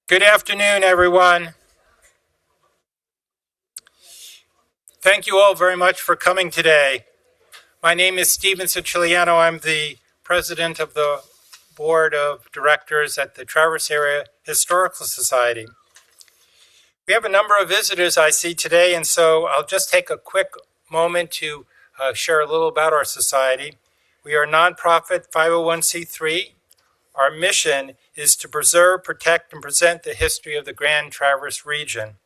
Good afternoon, everyone. Thank you all very much for coming today. My name is Stephen Siciliano. I'm the president of the board of directors at the Traverse Area Historical Society. We have a number of visitors I see today, and so I'll just take a quick moment to share a little about our society. We are a nonprofit 501c3. Our mission is to preserve, protect, and present the history of the Grand Traverse region.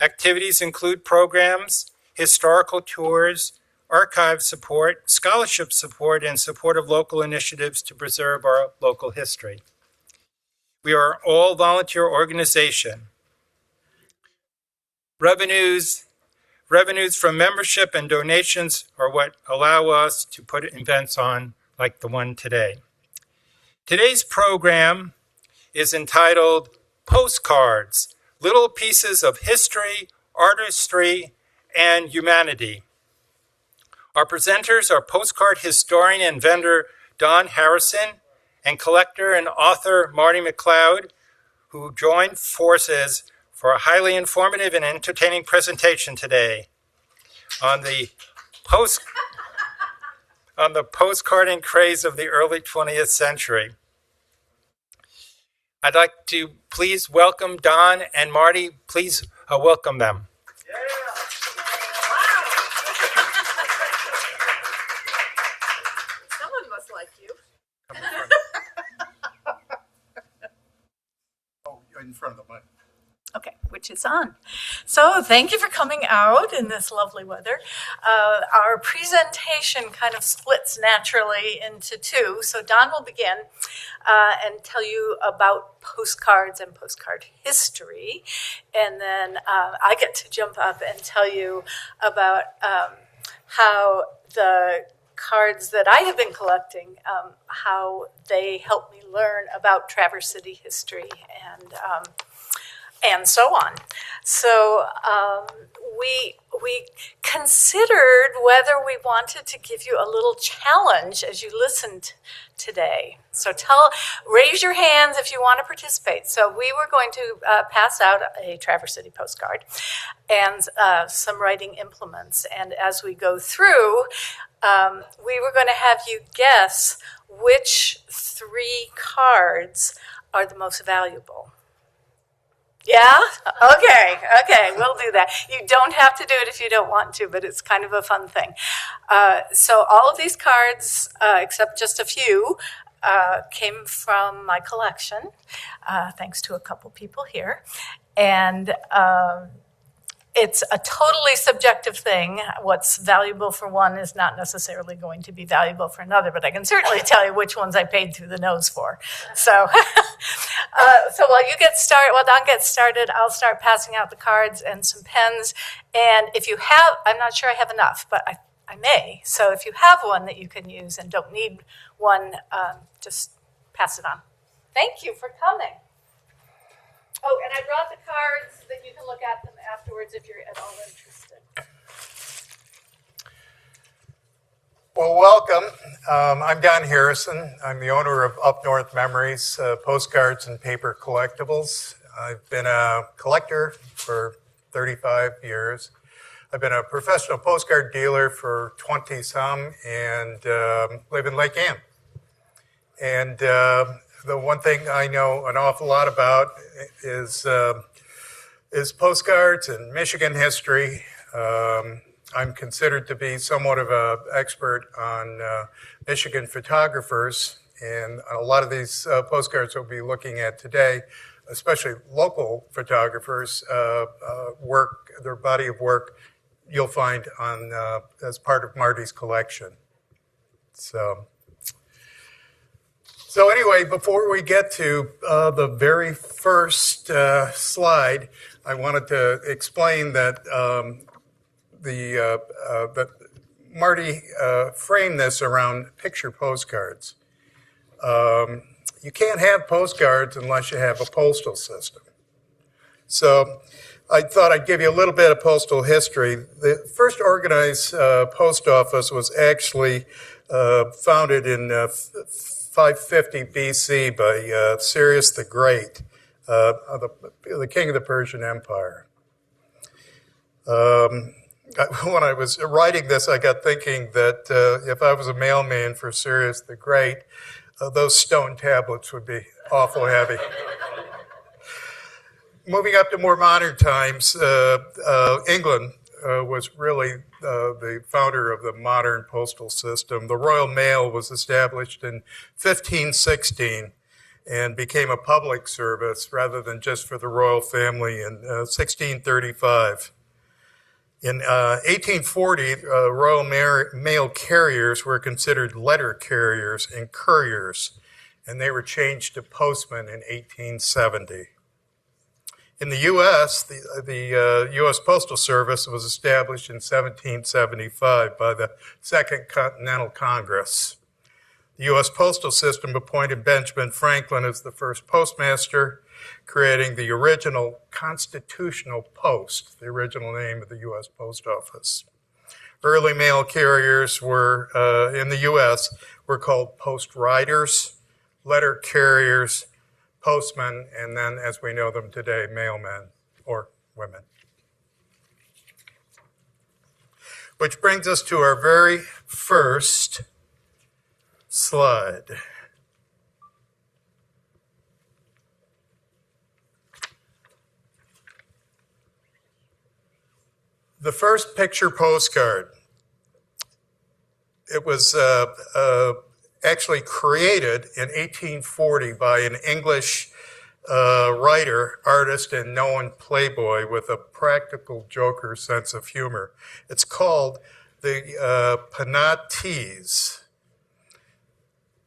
Activities include programs, historical tours, archive support, scholarship support, and support of local initiatives to preserve our local history. We are an all-volunteer organization. Revenues from membership and donations are what allow us to put events on like the one today. Today's program is entitled Postcards, Little Pieces of History, Artistry, and Humanity. Our presenters are postcard historian and vendor Don Harrison and collector and author Marty McLeod, who joined forces for a highly informative and entertaining presentation today on the postcarding craze of the early 20th century. I'd like to please welcome Don and Marty. Please welcome them. Someone must like you. Oh, in front of the mic. Okay, which is on. So thank you for coming out in this lovely weather. Our presentation kind of splits naturally into two. So Don will begin and tell you about postcards and postcard history. And then I get to jump up and tell you about how the cards that I have been collecting, how they help me learn about Traverse City history and so on. So we considered whether we wanted to give you a little challenge as you listened today. So raise your hands if you want to participate. So we were going to pass out a Traverse City postcard and some writing implements. And as we go through, we were going to have you guess which three cards are the most valuable. Yeah? Okay, we'll do that. You don't have to do it if you don't want to, but it's kind of a fun thing. So all of these cards, except just a few, came from my collection, thanks to a couple people here. And it's a totally subjective thing. What's valuable for one is not necessarily going to be valuable for another, but I can certainly tell you which ones I paid through the nose for. So, so while Don gets started, I'll start passing out the cards and some pens. And if you have, I'm not sure I have enough, but I may. So if you have one that you can use and don't need one, just pass it on. Thank you for coming. Oh, and I brought the cards that you can look at them afterwards if you're at all interested. Well, welcome. I'm Don Harrison. I'm the owner of Up North Memories, postcards and paper collectibles. I've been a collector for 35 years. I've been a professional postcard dealer for 20-some and live in Lake Ann. And the one thing I know an awful lot about is postcards and Michigan history. I'm considered to be somewhat of an expert on Michigan photographers, and a lot of these postcards we'll be looking at today, especially local photographers, their body of work you'll find on as part of Marty's collection. So anyway, before we get to the very first slide, I wanted to explain that that Marty framed this around picture postcards. You can't have postcards unless you have a postal system. So I thought I'd give you a little bit of postal history. The first organized post office was actually founded in 550 BC by Cyrus the Great, the king of the Persian Empire. When I was writing this, I got thinking that if I was a mailman for Cyrus the Great, those stone tablets would be awful heavy. Moving up to more modern times, England was really the founder of the modern postal system. The Royal Mail was established in 1516 and became a public service rather than just for the royal family in 1635. In 1840, Royal Mail carriers were considered letter carriers and couriers, and they were changed to postmen in 1870. In the U.S., the U.S. Postal Service was established in 1775 by the Second Continental Congress. The U.S. postal system appointed Benjamin Franklin as the first postmaster, creating the original Constitutional Post, the original name of the U.S. Post Office. Early mail carriers were, in the U.S., were called post riders, letter carriers, postmen, and then, as we know them today, mailmen or women. Which brings us to our very first slide. The first picture postcard. It was actually created in 1840 by an English writer, artist, and known playboy with a practical joker sense of humor. It's called the TAHS.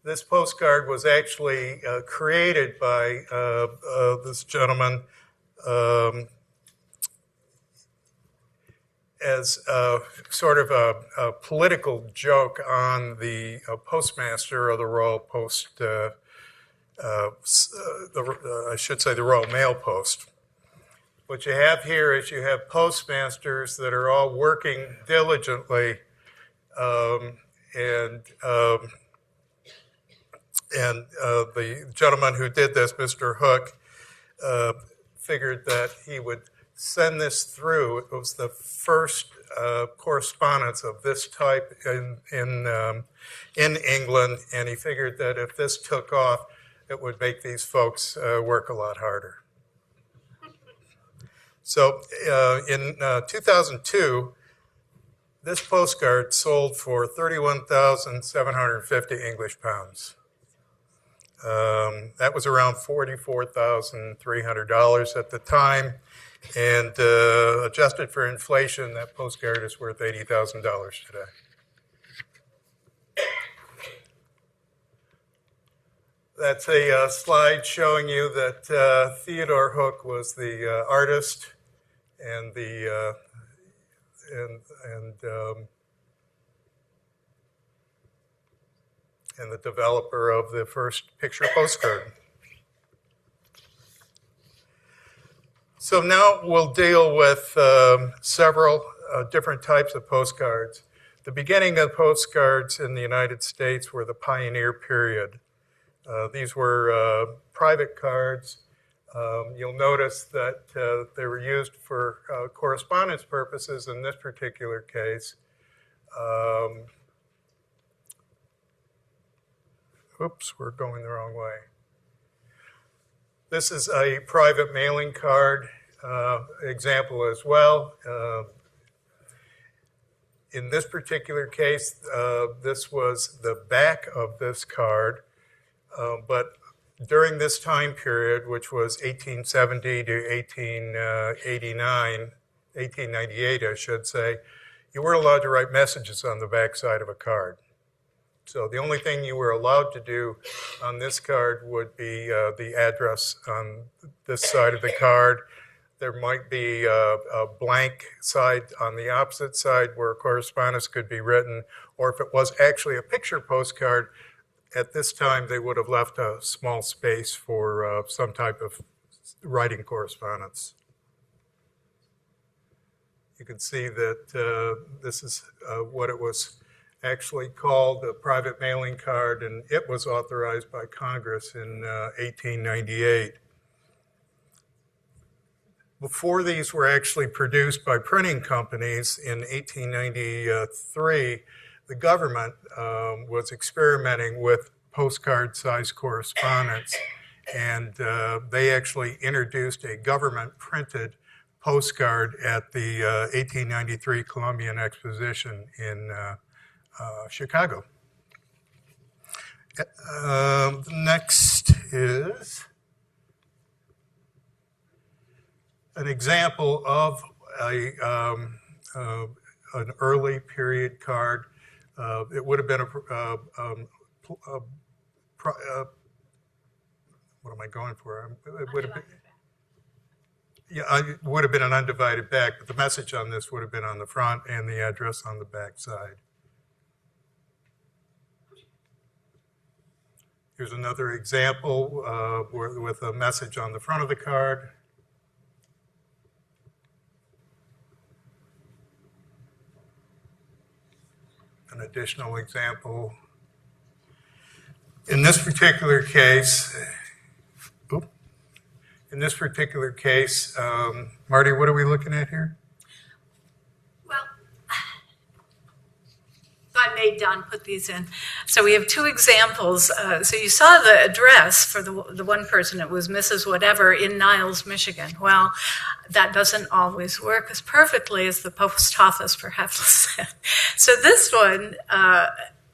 This postcard was actually created by this gentleman as sort of a political joke on the postmaster of the Royal Post, I should say the Royal Mail Post. What you have here is you have postmasters that are all working diligently, and the gentleman who did this, Mr. Hook, figured that he would send this through. It was the first correspondence of this type in England, and he figured that if this took off, it would make these folks work a lot harder. So in 2002, this postcard sold for 31,750 English pounds. That was around $44,300 at the time. And adjusted for inflation, that postcard is worth $80,000 today. That's a slide showing you that Theodore Hook was the artist and the developer of the first picture postcard. So now we'll deal with several different types of postcards. The beginning of postcards in the United States were the pioneer period. These were private cards. You'll notice that they were used for correspondence purposes in this particular case. Oops, we're going the wrong way. This is a private mailing card example as well. In this particular case, this was the back of this card, but during this time period, which was 1870 to 1898, I should say, you weren't allowed to write messages on the back side of a card. So the only thing you were allowed to do on this card would be the address on this side of the card. There might be a blank side on the opposite side where correspondence could be written, or if it was actually a picture postcard, at this time they would have left a small space for some type of writing correspondence. You can see that this is what it was actually called a private mailing card, and it was authorized by Congress in 1898. Before these were actually produced by printing companies in 1893, the government was experimenting with postcard-sized correspondence, and they actually introduced a government-printed postcard at the 1893 Columbian Exposition in Chicago. Next is an example of an early period card. It would have been what am I going for? It would have been, yeah, it would have been an undivided back, but the message on this would have been on the front and the address on the back side. Here's another example with a message on the front of the card. An additional example. In this particular case, Marty, what are we looking at here? Well, I made Don put these in. So we have two examples. So you saw the address for the one person. It was Mrs. Whatever in Niles, Michigan. Well, that doesn't always work as perfectly as the post office perhaps said. So this one,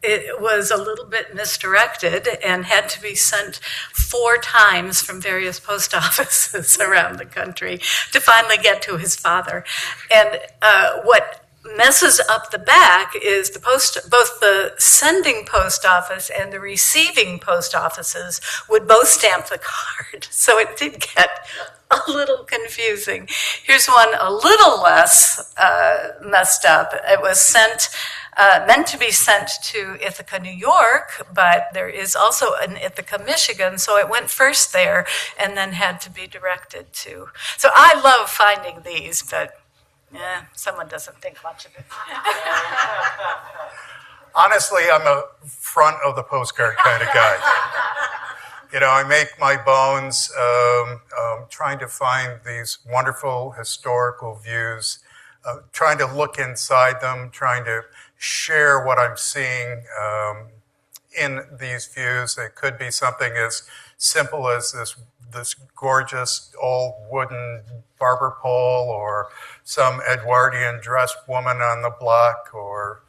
it was a little bit misdirected and had to be sent 4 times from various post offices around the country to finally get to his father. And what messes up the back is both the sending post office and the receiving post offices would both stamp the card. So it did get a little confusing. Here's one a little less messed up. It was meant to be sent to Ithaca, New York, but there is also an Ithaca, Michigan, so it went first there and then had to be directed to. So I love finding these, but someone doesn't think much of it. Honestly, I'm a front of the postcard kind of guy. You know, I make my bones trying to find these wonderful historical views, trying to look inside them, trying to share what I'm seeing in these views. It could be something as simple as this gorgeous old wooden barber pole, or some Edwardian dressed woman on the block, or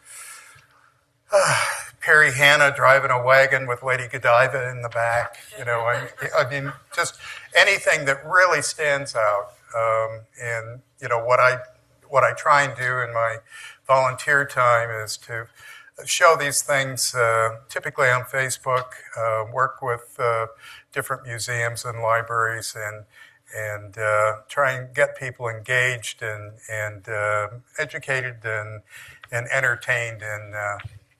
Perry Hanna driving a wagon with Lady Godiva in the back. You know, I mean, just anything that really stands out. And you know, what I try and do in my volunteer time is to show these things, typically on Facebook, work with different museums and libraries, and try and get people engaged and educated and entertained in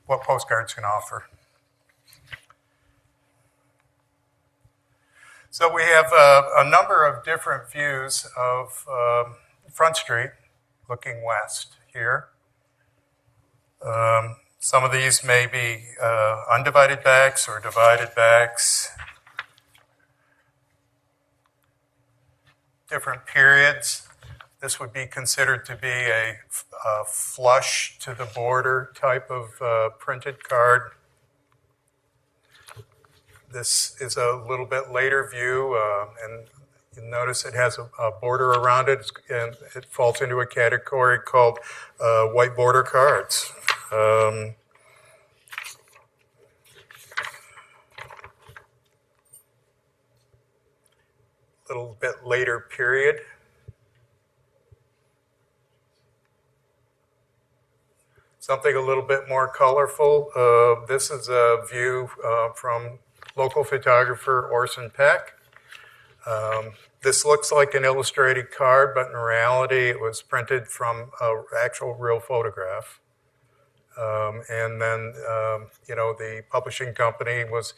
what postcards can offer. So we have a number of different views of Front Street looking west here. Some of these may be undivided backs or divided backs. Different periods. This would be considered to be a flush to the border type of printed card. This is a little bit later view, and you notice it has a border around it, and it falls into a category called white border cards. Little bit later period. Something a little bit more colorful. This is a view from local photographer Orson Peck. This looks like an illustrated card, but in reality it was printed from an actual real photograph. And then, you know, the publishing company was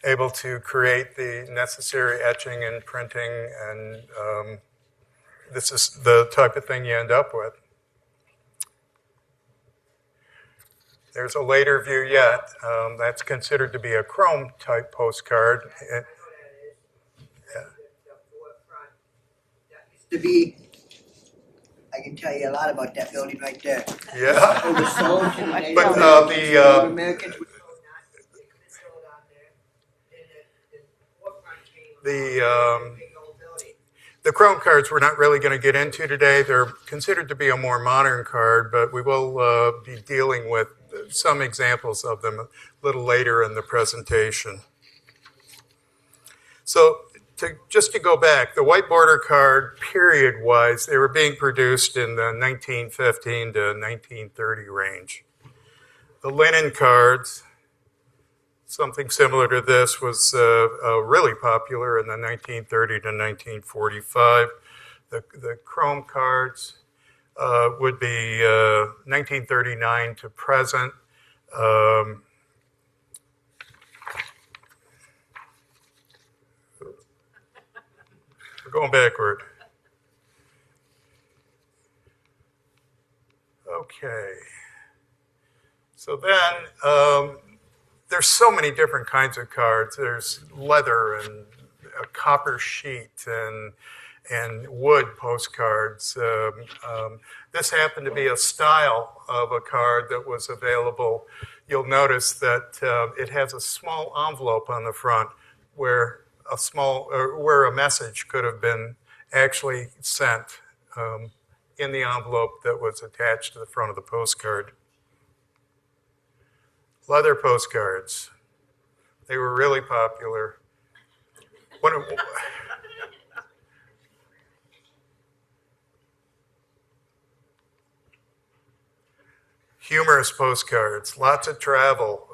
able to create the necessary etching and printing, and this is the type of thing you end up with. There's a later view yet. That's considered to be a chrome type postcard. To be, I can tell you a lot about that building right there. Yeah. It was sold to the Native But Americans. the chrome cards we're not really going to get into today. They're considered to be a more modern card, but we will be dealing with some examples of them a little later in the presentation. So just to go back, the white border card, period-wise, they were being produced in the 1915 to 1930 range. The linen cards, something similar to this, was really popular in the 1930 to 1945. The chrome cards would be 1939 to present. We're going backward. Okay. So then, there's so many different kinds of cards. There's leather and a copper sheet and wood postcards. This happened to be a style of a card that was available. You'll notice that it has a small envelope on the front where a message could have been actually sent in the envelope that was attached to the front of the postcard. Leather postcards. They were really popular. Humorous postcards, lots of travel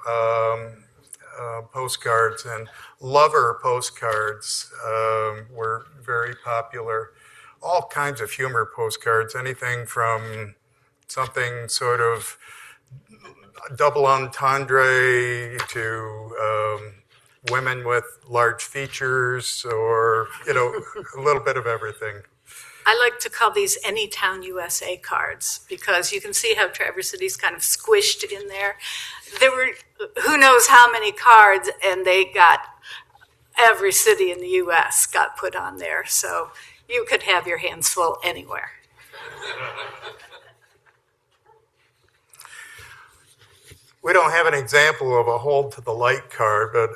postcards, and lover postcards were very popular. All kinds of humor postcards, anything from something sort of double entendre to women with large features, or, a little bit of everything. I like to call these Anytown USA cards because you can see how Traverse City's kind of squished in there. There were who knows how many cards, and they got every city in the U.S. got put on there. So you could have your hands full anywhere. We don't have an example of a hold to the light card, but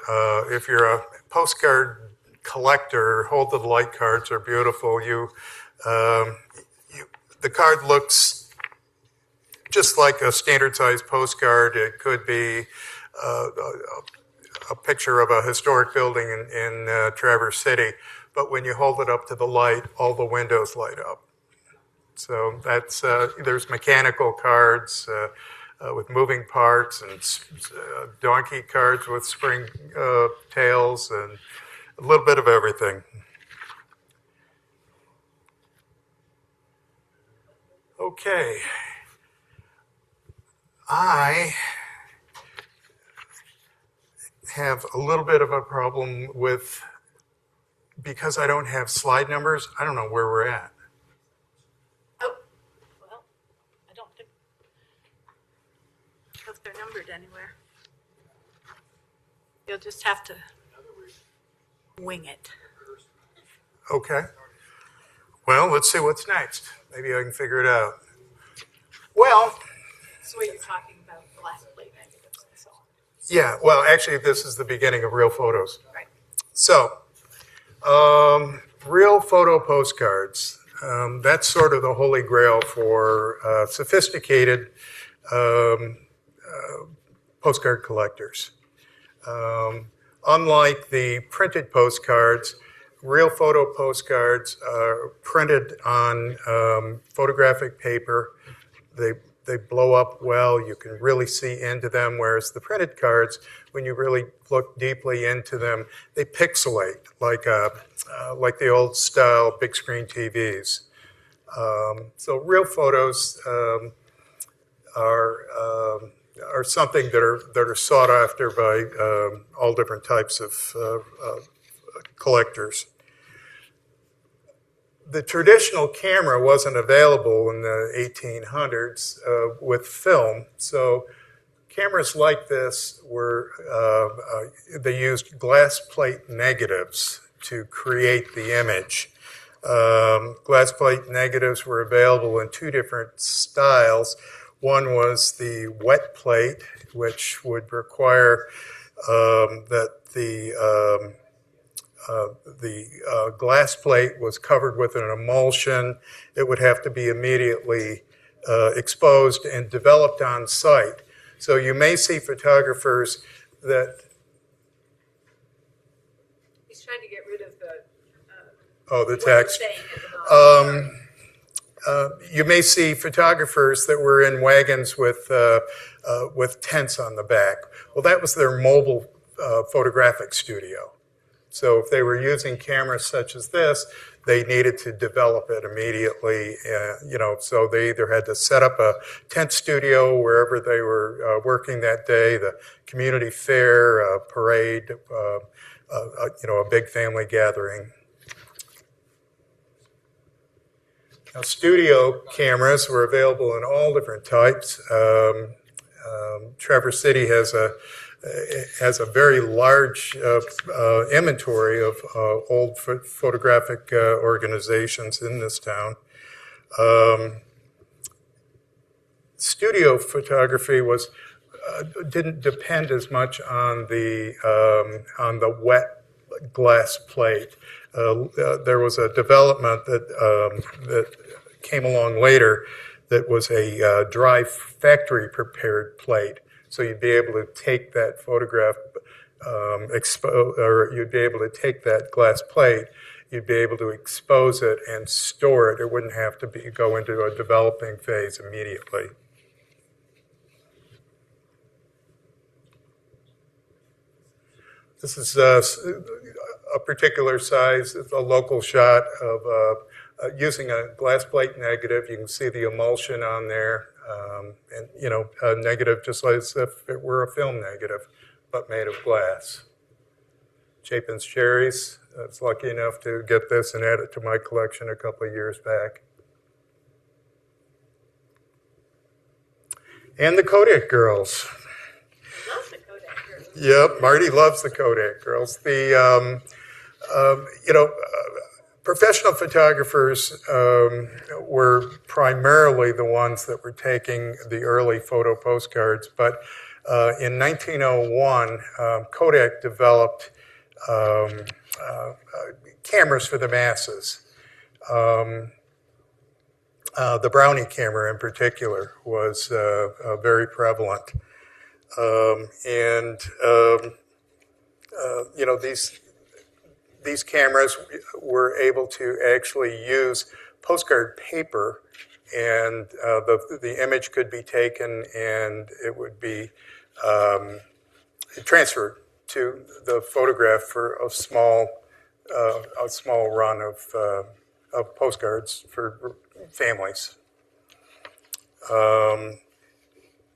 if you're a postcard collector, hold to the light cards are beautiful. The card looks just like a standard size postcard. It could be a picture of a historic building in Traverse City, but when you hold it up to the light, all the windows light up. So that's there's mechanical cards with moving parts, and donkey cards with spring tails, and a little bit of everything. Okay. I have a little bit of a problem with, because I don't have slide numbers, I don't know where we're at. Oh, well, I don't think if they're numbered anywhere. You'll just have to wing it. Okay. Well, let's see what's next. Maybe I can figure it out. Well, So you're talking about black plate negatives and so on. yeah, well, actually, this is the beginning of real photos. Right. So, real photo postcards. That's sort of the holy grail for sophisticated postcard collectors. Unlike the printed postcards, real photo postcards are printed on photographic paper. They blow up well. You can really see into them, whereas the printed cards, when you really look deeply into them, they pixelate like the old style big screen TVs. So real photos are something that are sought after by all different types of collectors. The traditional camera wasn't available in the 1800s with film, so cameras like this were, they used glass plate negatives to create the image. Glass plate negatives were available in two different styles. One was the wet plate, which would require that the glass plate was covered with an emulsion. It would have to be immediately exposed and developed on site. So you may see photographers that... He's trying to get rid of the... the text. You may see photographers that were in wagons with tents on the back. Well, that was their mobile photographic studio. So if they were using cameras such as this, they needed to develop it immediately. So they either had to set up a tent studio wherever they were working that day, the community fair, a parade, a big family gathering. Now, studio cameras were available in all different types. Traverse City has a very large inventory of old photographic organizations in this town. Studio photography didn't depend as much on the wet glass plate. There was a development that came along later that was a dry factory prepared plate. So you'd be able to take that photograph, or you'd be able to take that glass plate, you'd be able to expose it and store it. It wouldn't have to go into a developing phase immediately. This is a particular size, a local shot of using a glass plate negative. You can see the emulsion on there, a negative just like as if it were a film negative, but made of glass. Chapin's Cherries, I was lucky enough to get this and add it to my collection a couple of years back. And the Kodak Girls. Love the Kodak Girls. Yep, Marty loves the Kodak Girls. Professional photographers were primarily the ones that were taking the early photo postcards, but in 1901, Kodak developed cameras for the masses. The Brownie camera in particular was very prevalent. These cameras were able to actually use postcard paper, and the image could be taken and it would be transferred to the photograph for a small run of postcards for families.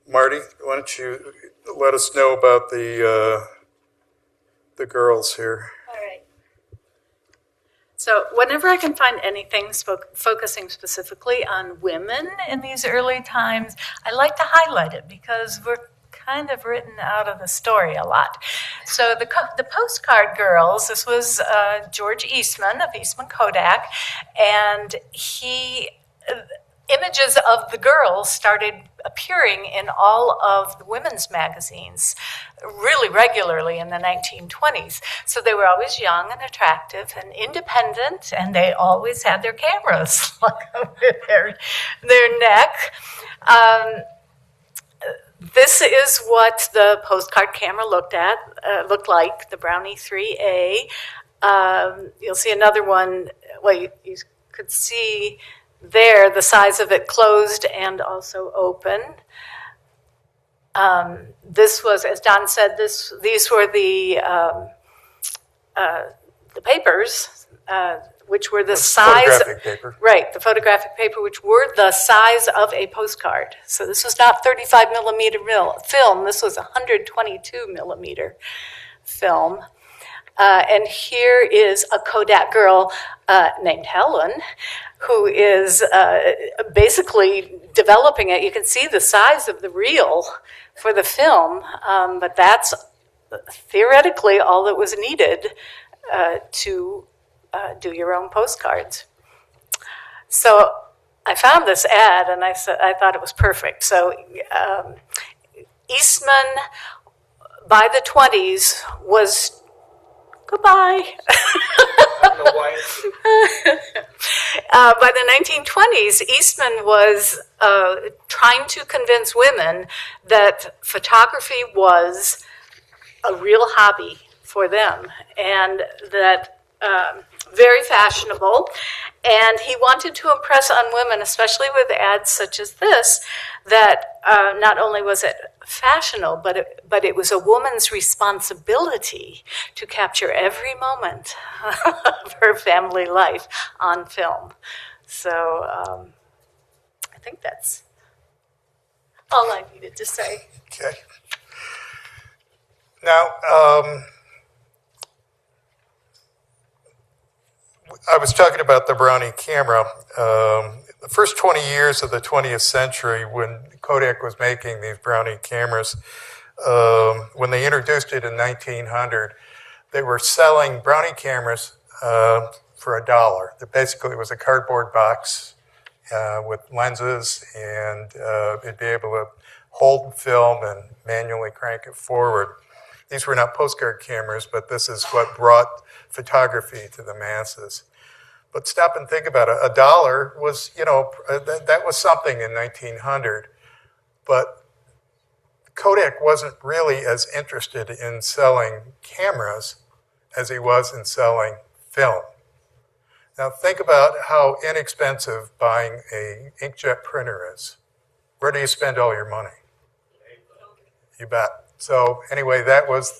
Marty, why don't you let us know about the girls here? All right. So whenever I can find anything focusing specifically on women in these early times, I like to highlight it because we're kind of written out of the story a lot. So the Postcard Girls, this was George Eastman of Eastman Kodak, and images of the girls started appearing in all of the women's magazines really regularly in the 1920s. So they were always young and attractive and independent, and they always had their cameras like over their neck. This is what the postcard camera looked like, the Brownie 3A. You'll see another one. Well, you could see there the size of it closed and also open. This was, as Don said, these were the papers, which were the size, photographic paper. Right, the photographic paper, which were the size of a postcard. So this was not 35 millimeter film. This was 122 millimeter film. And here is a Kodak girl named Helen, who is basically developing it. You can see the size of the reel for the film, but that's theoretically all that was needed to do your own postcards. So I found this ad, and I thought it was perfect. So Eastman, by the 20s, was goodbye. By the 1920s, Eastman was trying to convince women that photography was a real hobby for them, and that very fashionable. And he wanted to impress on women, especially with ads such as this, that not only was it fashionable, but it was a woman's responsibility to capture every moment of her family life on film. So I think that's all I needed to say. Okay. Now, I was talking about the Brownie camera. The first 20 years of the 20th century, when Kodak was making these Brownie cameras, when they introduced it in 1900, they were selling Brownie cameras for $1. Basically, it was a cardboard box with lenses, and it'd be able to hold film and manually crank it forward. These were not postcard cameras, but this is what brought photography to the masses. But stop and think about it. $1 was, that was something in 1900. But Kodak wasn't really as interested in selling cameras as he was in selling film. Now think about how inexpensive buying an inkjet printer is. Where do you spend all your money? You bet. So anyway, that was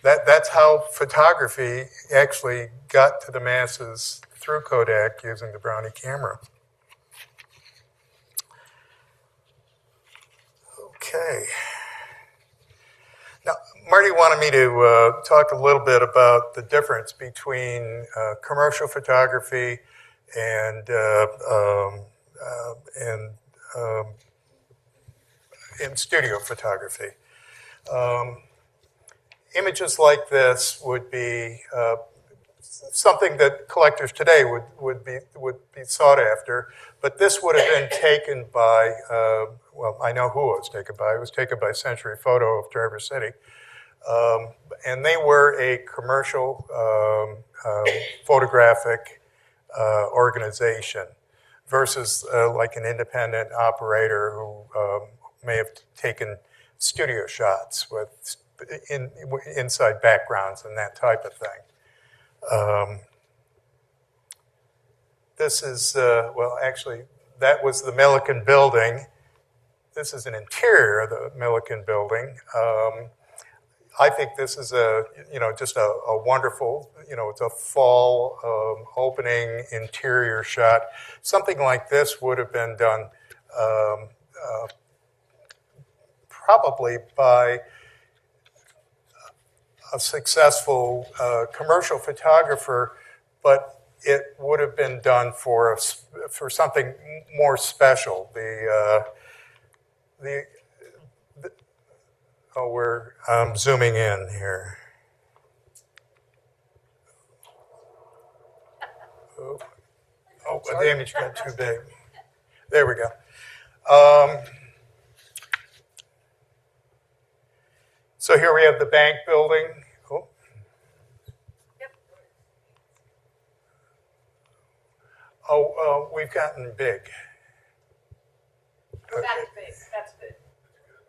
that's how photography actually got to the masses through Kodak using the Brownie camera. Okay. Now, Marty wanted me to talk a little bit about the difference between commercial photography and studio photography. Images like this would be something that collectors today would be sought after, but this would have been taken by, well, I know who it was taken by. It was taken by Century Photo of Traverse City. And they were a commercial photographic organization versus like an independent operator who may have taken studio shots with inside backgrounds and that type of thing. This is, well, actually, that was the Milliken building. This is an interior of the Milliken building. I think this is just a wonderful, it's a fall opening interior shot. Something like this would have been done probably by a successful commercial photographer, but it would have been done for something more special. We're zooming in here. Oh, the image got too big. There we go. So here we have the bank building. Oh. Yep. Oh, we've gotten big. Okay. That's big. That's good.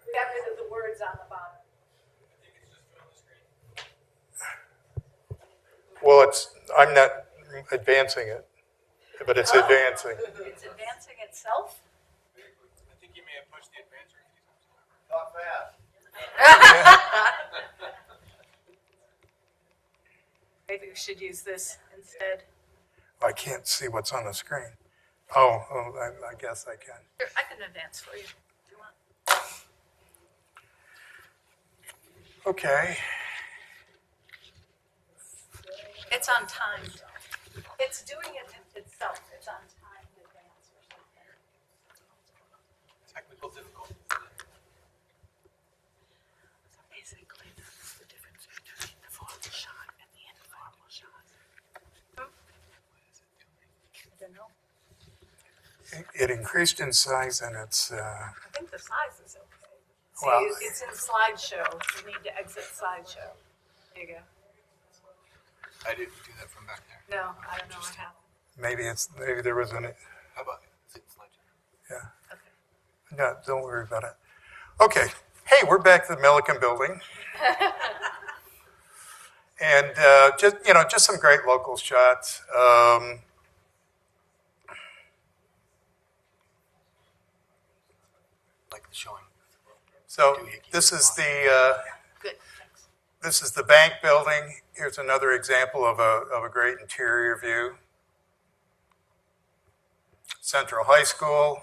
We got rid of the words on the bottom. Well, I'm not advancing it, but it's advancing. It's advancing itself? I think you may have pushed the advancer. Not fast. Maybe we should use this instead. I can't see what's on the screen. Oh, I guess I can. Here, I can advance for you if you want. Okay. It's on time. It's doing it itself. It's on time in advance or something. Technical difficulties. So basically, that's the difference between the formal shot and the informal shot. I don't know. It increased in size, and it's I think the size is okay. See, Well- it's in slideshow. You need to exit slideshow. There you go. I didn't do that from back there. No, I don't know what happened. maybe there was an How about it? yeah. Okay. No, don't worry about it. Okay. Hey, we're back to the Milliken Building, and just some great local shots. Like the showing. So this is Good. Thanks. this is the bank building. Here's another example of a great interior view. Central High School,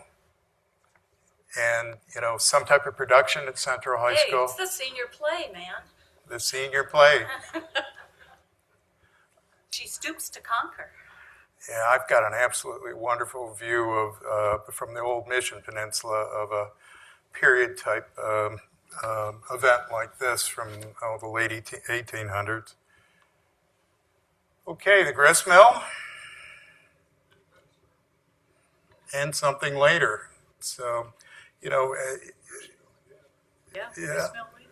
and some type of production at Central High Hey, School. it's the senior play, man. The senior play. She stoops to conquer. Yeah, I've got an absolutely wonderful view of from the old Mission Peninsula of a period type event like this from the late 1800s. Okay, the grist mill. And something later. So, Yeah. Yeah. Smell weed.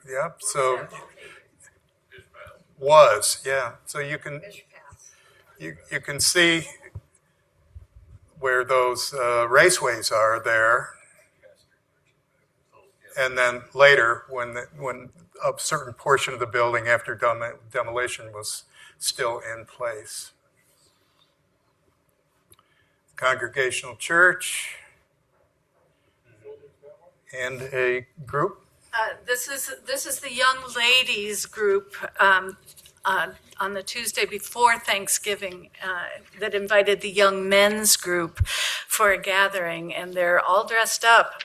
yep, so was, yeah. So you can see where those raceways are there. And then later, when a certain portion of the building after demolition was still in place. Congregational church and a group. This is the young ladies group on the Tuesday before Thanksgiving that invited the young men's group for a gathering, and they're all dressed up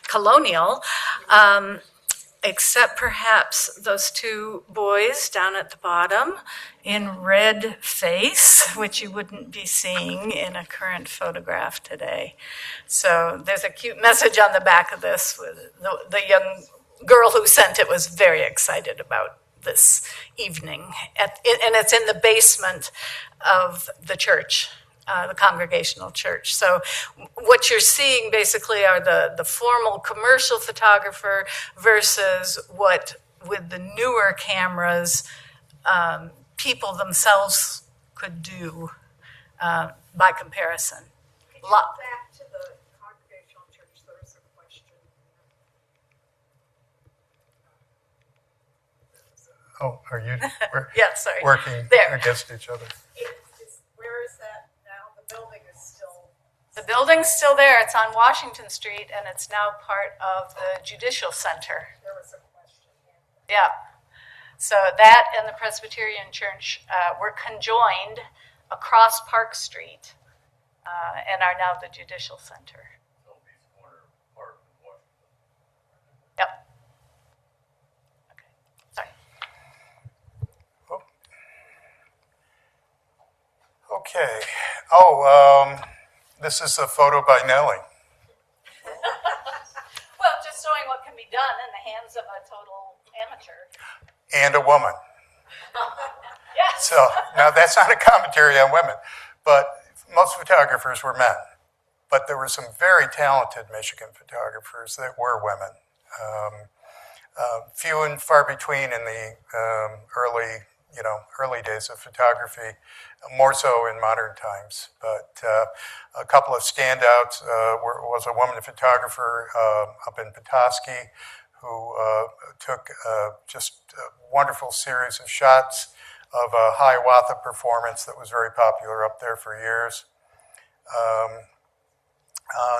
colonial, except perhaps those two boys down at the bottom in red face, which you wouldn't be seeing in a current photograph today. So there's a cute message on the back of this. The young girl who sent it was very excited about this evening. And it's in the basement of the church, the Congregational Church. So what you're seeing basically are the formal commercial photographer versus what, with the newer cameras, people themselves could do by comparison. Back to the Congregational Church, there was a question. Oh, are you Yeah, sorry. working There. against each other? Where is that now? The building is still. The building's still there. It's on Washington Street, and it's now part of the Judicial Center. There was a question. Yeah. So that and the Presbyterian Church were conjoined across Park Street and are now the Judicial Center. Yep. Okay. Sorry. Okay. This is a photo by Nellie. Well, just showing what can be done in the hands of a total amateur. And a woman. Yes. So now that's not a commentary on women, but most photographers were men. But there were some very talented Michigan photographers that were women. Few and far between in the early days of photography, more so in modern times. But a couple of standouts was a woman photographer up in Petoskey who took just a wonderful series of shots of a Hiawatha performance that was very popular up there for years.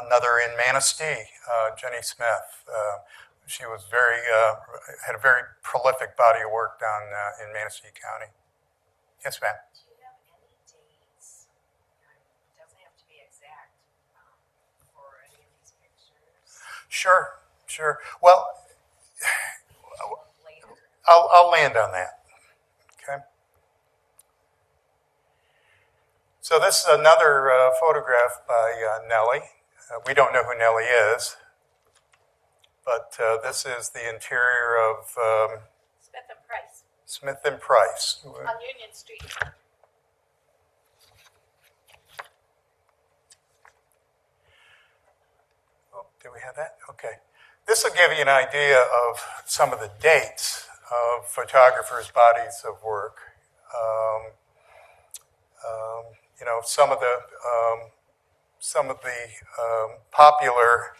Another in Manistee, Jenny Smith. She was had a very prolific body of work down in Manistee County. Yes, ma'am. Do you have any dates? It doesn't have to be exact for any of these pictures. Sure. Well, Later. I'll land on that. Okay. So this is another photograph by Nellie. We don't know who Nellie is, but this is the interior of Smith and Price Smith and Price. on Union Street. Oh, do we have that? Okay. This will give you an idea of some of the dates of photographers' bodies of work. You know, some of the popular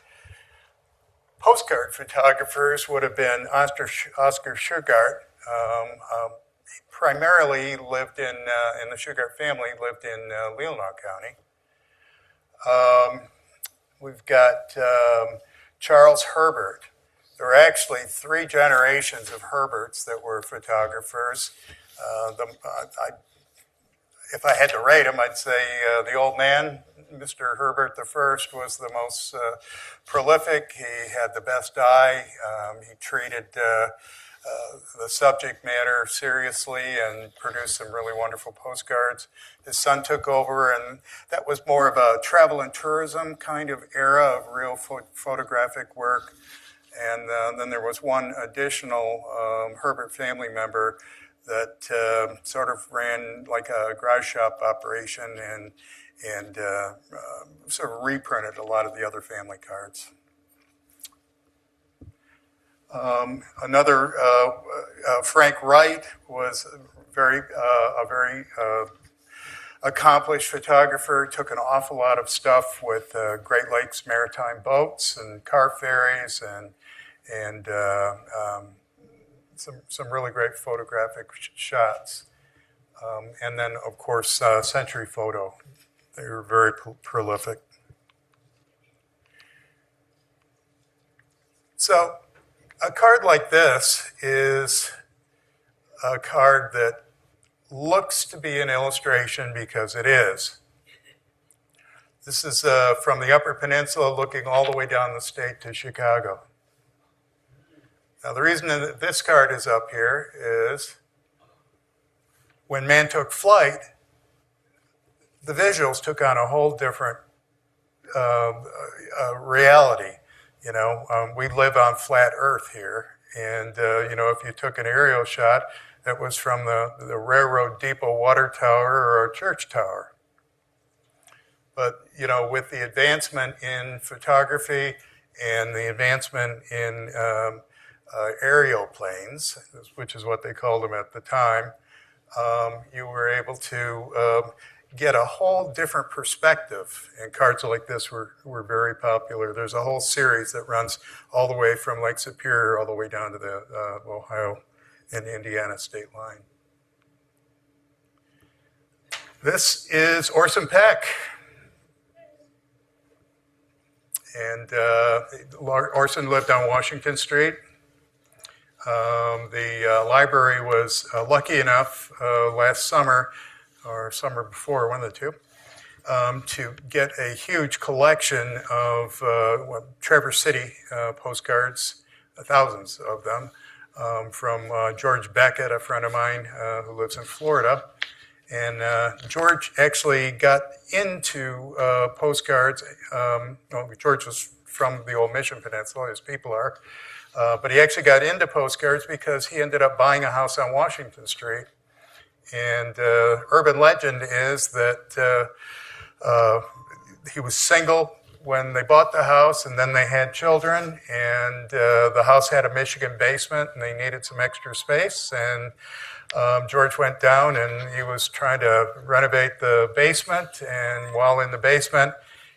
postcard photographers would have been Oscar Shugart. He primarily lived in the Shugart family lived in Leelanau County. We've got Charles Herbert. There were actually 3 generations of Herberts that were photographers. If I had to rate them, I'd say the old man, Mr. Herbert I, was the most prolific. He had the best eye. He treated the subject matter seriously and produced some really wonderful postcards. His son took over, and that was more of a travel and tourism kind of era of real photographic work. And then there was one additional Herbert family member that sort of ran like a garage shop operation and sort of reprinted a lot of the other family cards. Another Frank Wright was a very accomplished photographer. Took an awful lot of stuff with Great Lakes maritime boats and car ferries and some really great photographic shots. And then, of course, Century Photo. They were very prolific. So a card like this is a card that looks to be an illustration because it is. This is from the Upper Peninsula looking all the way down the state to Chicago. Now, the reason that this card is up here is when man took flight, the visuals took on a whole different reality. You know, we live on flat Earth here, and you know, if you took an aerial shot, that was from the railroad depot water tower or a church tower. But you know, with the advancement in photography and the advancement in aerial planes, which is what they called them at the time, you were able to get a whole different perspective. And cards like this were very popular. There's a whole series that runs all the way from Lake Superior all the way down to the Ohio and Indiana state line. This is Orson Peck. And Orson lived on Washington Street. The library was lucky enough last summer, or summer before, one of the two, to get a huge collection of Traverse City postcards, thousands of them, from George Beckett, a friend of mine who lives in Florida. And George actually got into postcards. George was from the old Mission Peninsula, as people are. But he actually got into postcards because he ended up buying a house on Washington Street. And urban legend is that he was single when they bought the house, and then they had children, and the house had a Michigan basement, and they needed some extra space. And George went down, and he was trying to renovate the basement, and while in the basement,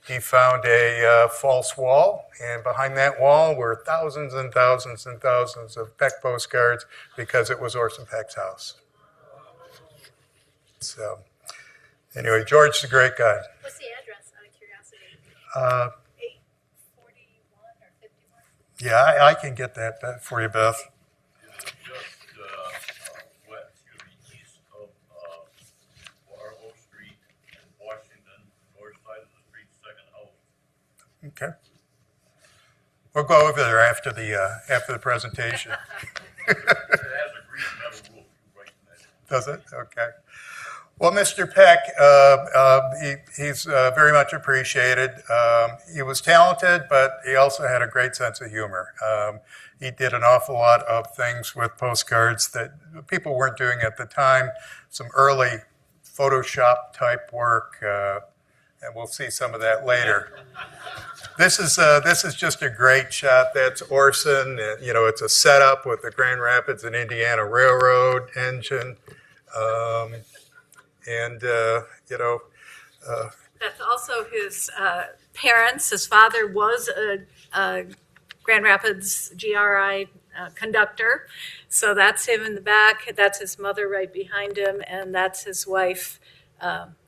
he found a false wall, and behind that wall were thousands and thousands and thousands of Peck postcards because it was Orson Peck's house. So, anyway, George's a great guy. What's the address, out of curiosity? 841 or 51? Yeah, I can get that for you, Beth. East of Waterloo Street in Washington, north side of the street, second house. Okay. We'll go over there after the presentation. It has a green metal roof right in that. Does it? Okay. Well, Mr. Peck, he's very much appreciated. He was talented, but he also had a great sense of humor. He did an awful lot of things with postcards that people weren't doing at the time, some early Photoshop type work, and we'll see some of that later. This is just a great shot. That's Orson. You know, it's a setup with the Grand Rapids and Indiana Railroad engine. That's also his parents. His father was a Grand Rapids GRI conductor. So that's him in the back. That's his mother right behind him. And that's his wife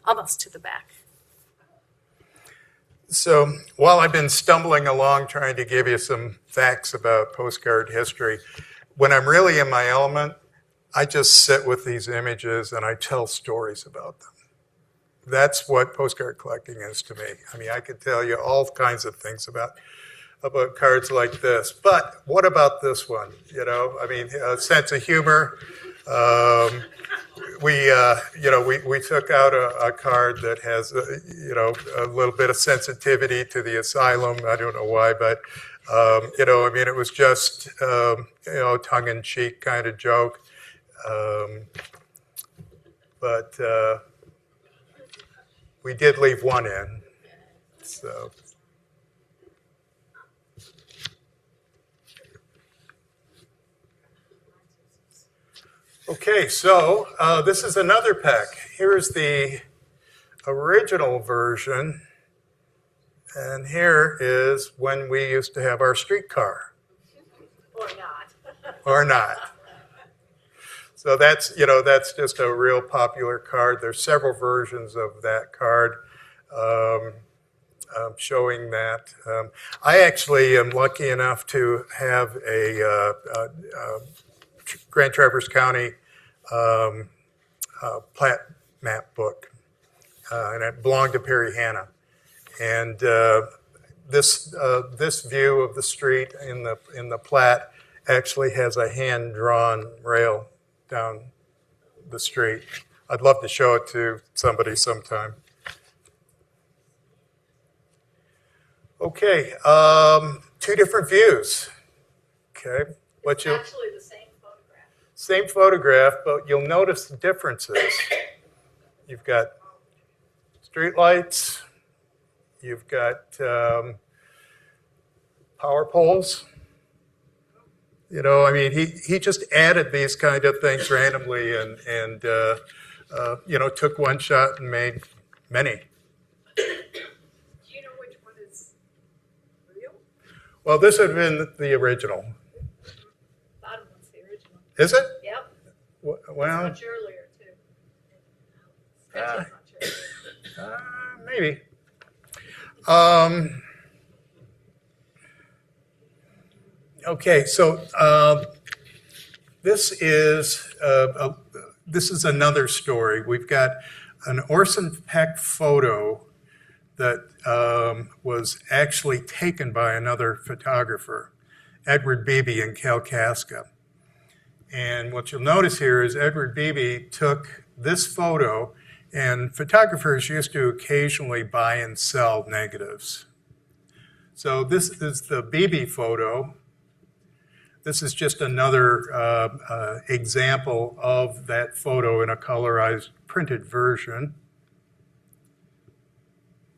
almost to the back. So while I've been stumbling along trying to give you some facts about postcard history, when I'm really in my element, I just sit with these images and I tell stories about them. That's what postcard collecting is to me. I mean, I could tell you all kinds of things about cards like this. But what about this one? You know, I mean, a sense of humor. We took out a card that has, a little bit of sensitivity to the asylum. I don't know why, but, it was just, tongue-in-cheek kind of joke. But we did leave one in, so. Okay, so this is another Peck. Here's the original version, and here is when we used to have our streetcar. Or not. Or not. So that's just a real popular card. There's several versions of that card showing that. I actually am lucky enough to have a Grand Traverse County plat map book, and it belonged to Perry Hanna. And this view of the street in the plat actually has a hand-drawn rail down the street. I'd love to show it to somebody sometime. Okay, two different views. Okay, It's actually the same photograph. Same photograph, but you'll notice the differences. You've got street lights. You've got power poles. He just added these kind of things randomly and took one shot and made many. Do you know which one is real? Well, this would have been the original. Bottom one's the original. Is it? Yep. Well, Much earlier, too. Much earlier. maybe. Okay, so this is another story. We've got an Orson Peck photo that was actually taken by another photographer, Edward Beebe in Kalkaska. And what you'll notice here is Edward Beebe took this photo, and photographers used to occasionally buy and sell negatives. So this is the Beebe photo. This is just another example of that photo in a colorized printed version.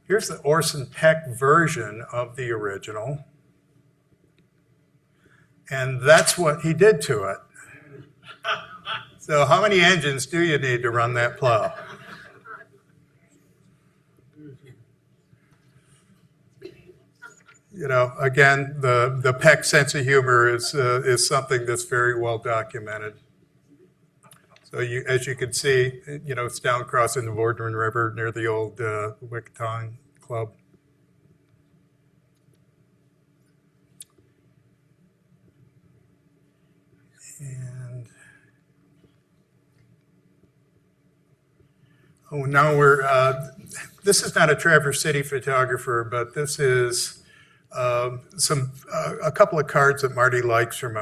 Here's the Orson Peck version of the original. And that's what he did to it. So how many engines do you need to run that plow? Again, the Peck sense of humor is something that's very well documented. So as you can see, it's down crossing the Vorderen River near the old Wickton Club. And now this is not a Traverse City photographer, but this is a couple of cards that Marty likes from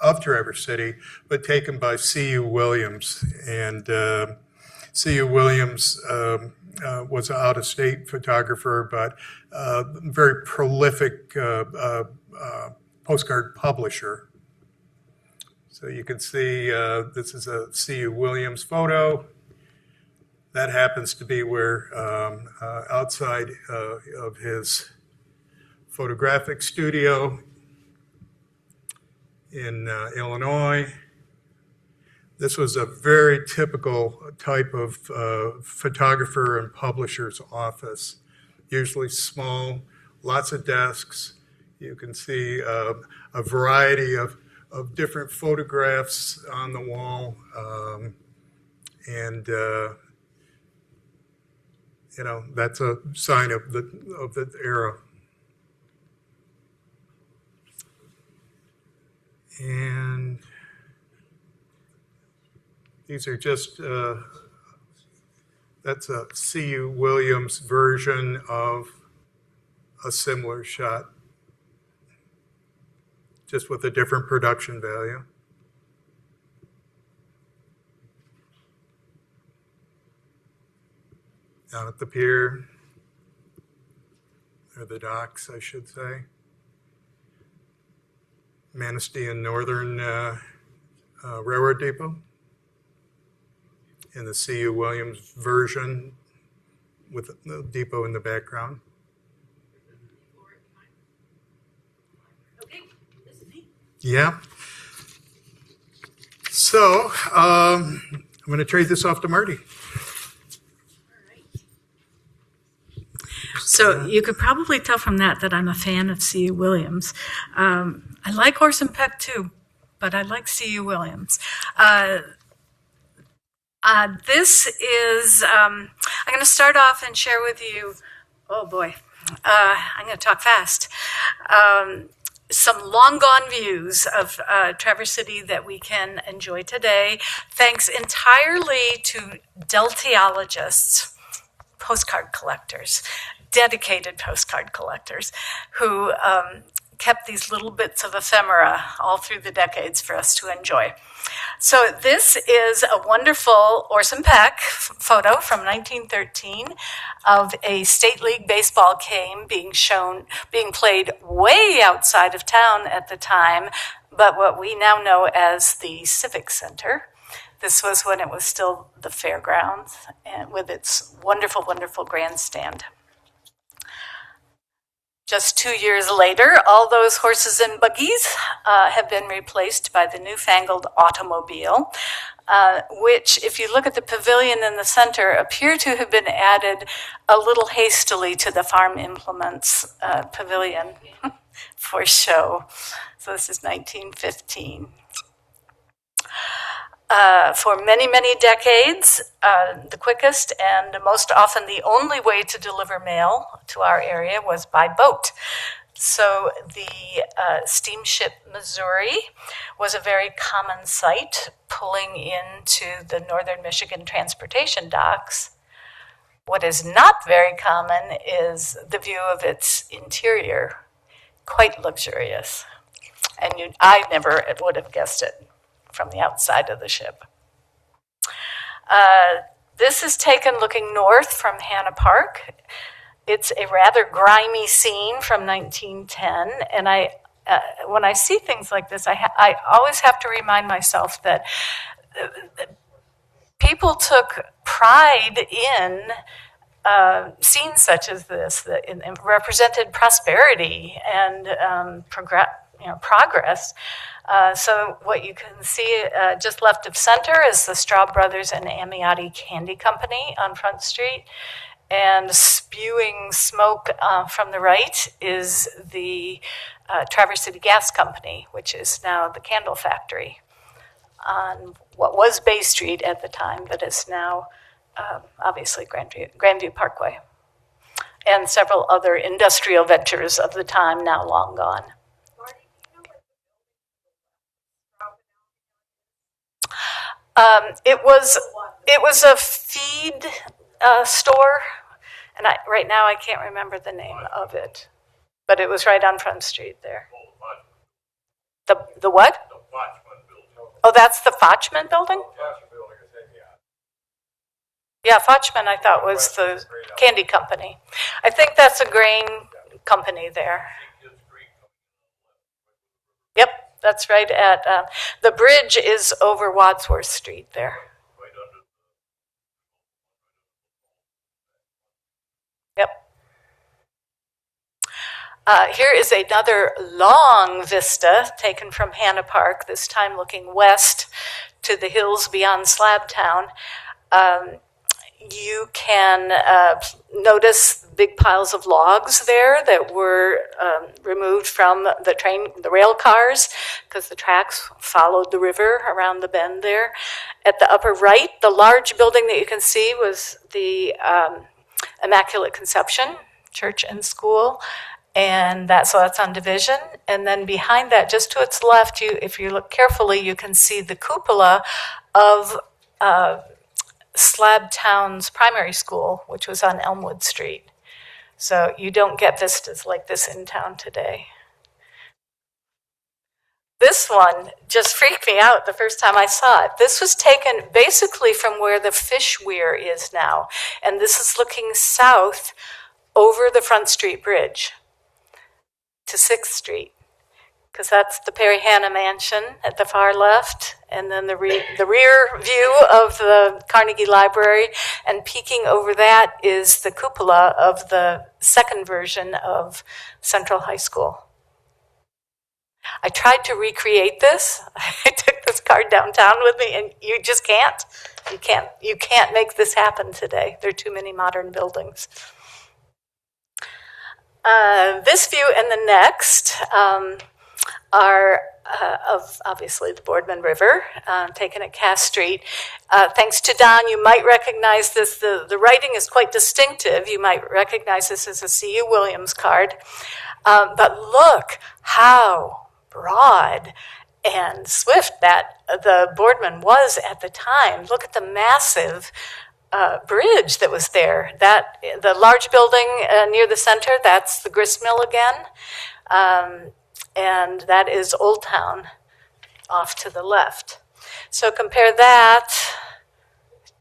of Traverse City, but taken by C.U. Williams. And C.U. Williams was an out-of-state photographer, but very prolific postcard publisher. So you can see this is a C.U. Williams photo. That happens to be where outside of his photographic studio in Illinois. This was a very typical type of photographer and publisher's office, usually small, lots of desks. You can see a variety of different photographs on the wall, and that's a sign of the era. And these are just, that's a C.U. Williams version of a similar shot, just with a different production value. Down at the pier, or the docks, I should say. Manistee and Northern Railroad Depot. In the C.U. Williams version with the depot in the background. Yeah. So I'm going to trade this off to Marty. So you could probably tell from that I'm a fan of C.U. Williams. I like Horse and Peck too, but I like C.U. Williams. This is, I'm going to start off and share with you, oh boy, I'm going to talk fast, some long gone views of Traverse City that we can enjoy today, thanks entirely to deltiologists, postcard collectors, dedicated postcard collectors who kept these little bits of ephemera all through the decades for us to enjoy. So this is a wonderful Orson Peck photo from 1913 of a State League baseball game being played way outside of town at the time, but what we now know as the Civic Center. This was when it was still the fairgrounds and with its wonderful, wonderful grandstand. Just 2 years later, all those horses and buggies have been replaced by the newfangled automobile, which, if you look at the pavilion in the center, appear to have been added a little hastily to the farm implements pavilion for show. So this is 1915. For many, many decades, the quickest and most often the only way to deliver mail to our area was by boat. So the steamship Missouri was a very common sight, pulling into the northern Michigan transportation docks. What is not very common is the view of its interior, quite luxurious. And I never would have guessed it from the outside of the ship. This is taken looking north from Hanna Park. It's a rather grimy scene from 1910, and when I see things like this, I always have to remind myself that people took pride in scenes such as this that represented prosperity and progress. So what you can see just left of center is the Straub Brothers and Amiotti Candy Company on Front Street. And spewing smoke from the right is the Traverse City Gas Company, which is now the Candle Factory on what was Bay Street at the time, but is now obviously Grandview Parkway. And several other industrial ventures of the time now long gone. It was a feed store, and right now I can't remember the name of it, but it was right on Front Street there. The what? The Fochman Building. Oh, that's the Fochman Building? Yeah, Fochman I thought was the candy company. I think that's a grain company there. Yep, that's right at, the bridge is over Wadsworth Street there. Yep. Here is another long vista taken from Hannah Park, this time looking west to the hills beyond Slabtown. You can notice big piles of logs there that were removed from the rail cars, because the tracks followed the river around the bend there. At the upper right, the large building that you can see was the Immaculate Conception Church and School. And so that's on Division. And then behind that, just to its left, if you look carefully, you can see the cupola of Slabtown's primary school, which was on Elmwood Street. So you don't get vistas like this in town today. This one just freaked me out the first time I saw it. This was taken basically from where the fish weir is now. And this is looking south over the Front Street Bridge to 6th Street, because that's the Perry Hanna Mansion at the far left, and then the rear view of the Carnegie Library, and peeking over that is the cupola of the second version of Central High School. I tried to recreate this. I took this card downtown with me, and you just can't. You can't make this happen today. There are too many modern buildings. This view and the next are of obviously the Boardman River, taken at Cass Street. Thanks to Don, you might recognize this. The writing is quite distinctive. You might recognize this as a C.U. Williams card. But look how broad and swift that the Boardman was at the time. Look at the massive bridge that was there. The large building near the center, that's the grist mill again. And that is Old Town off to the left. So compare that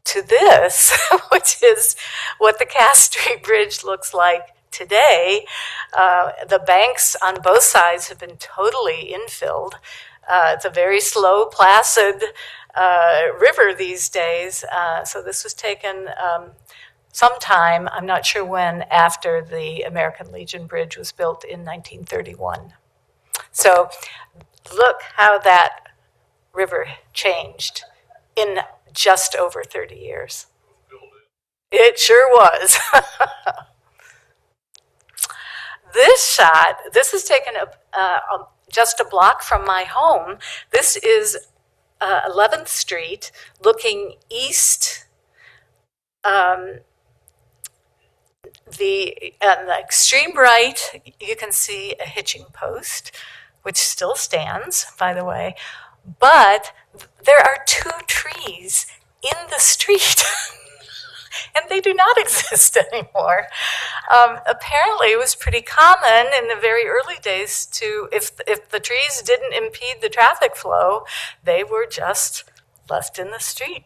to this, which is what the Cass Street Bridge looks like today. The banks on both sides have been totally infilled. It's a very slow, placid river these days. So this was taken sometime, I'm not sure when, after the American Legion Bridge was built in 1931. So look how that river changed in just over 30 years. It sure was. This shot, this is taken just a block from my home. This is 11th Street, looking east. The extreme right, you can see a hitching post, which still stands, by the way. But there are 2 trees in the street, and they do not exist anymore. Apparently, it was pretty common in the very early days to, if the trees didn't impede the traffic flow, they were just left in the street.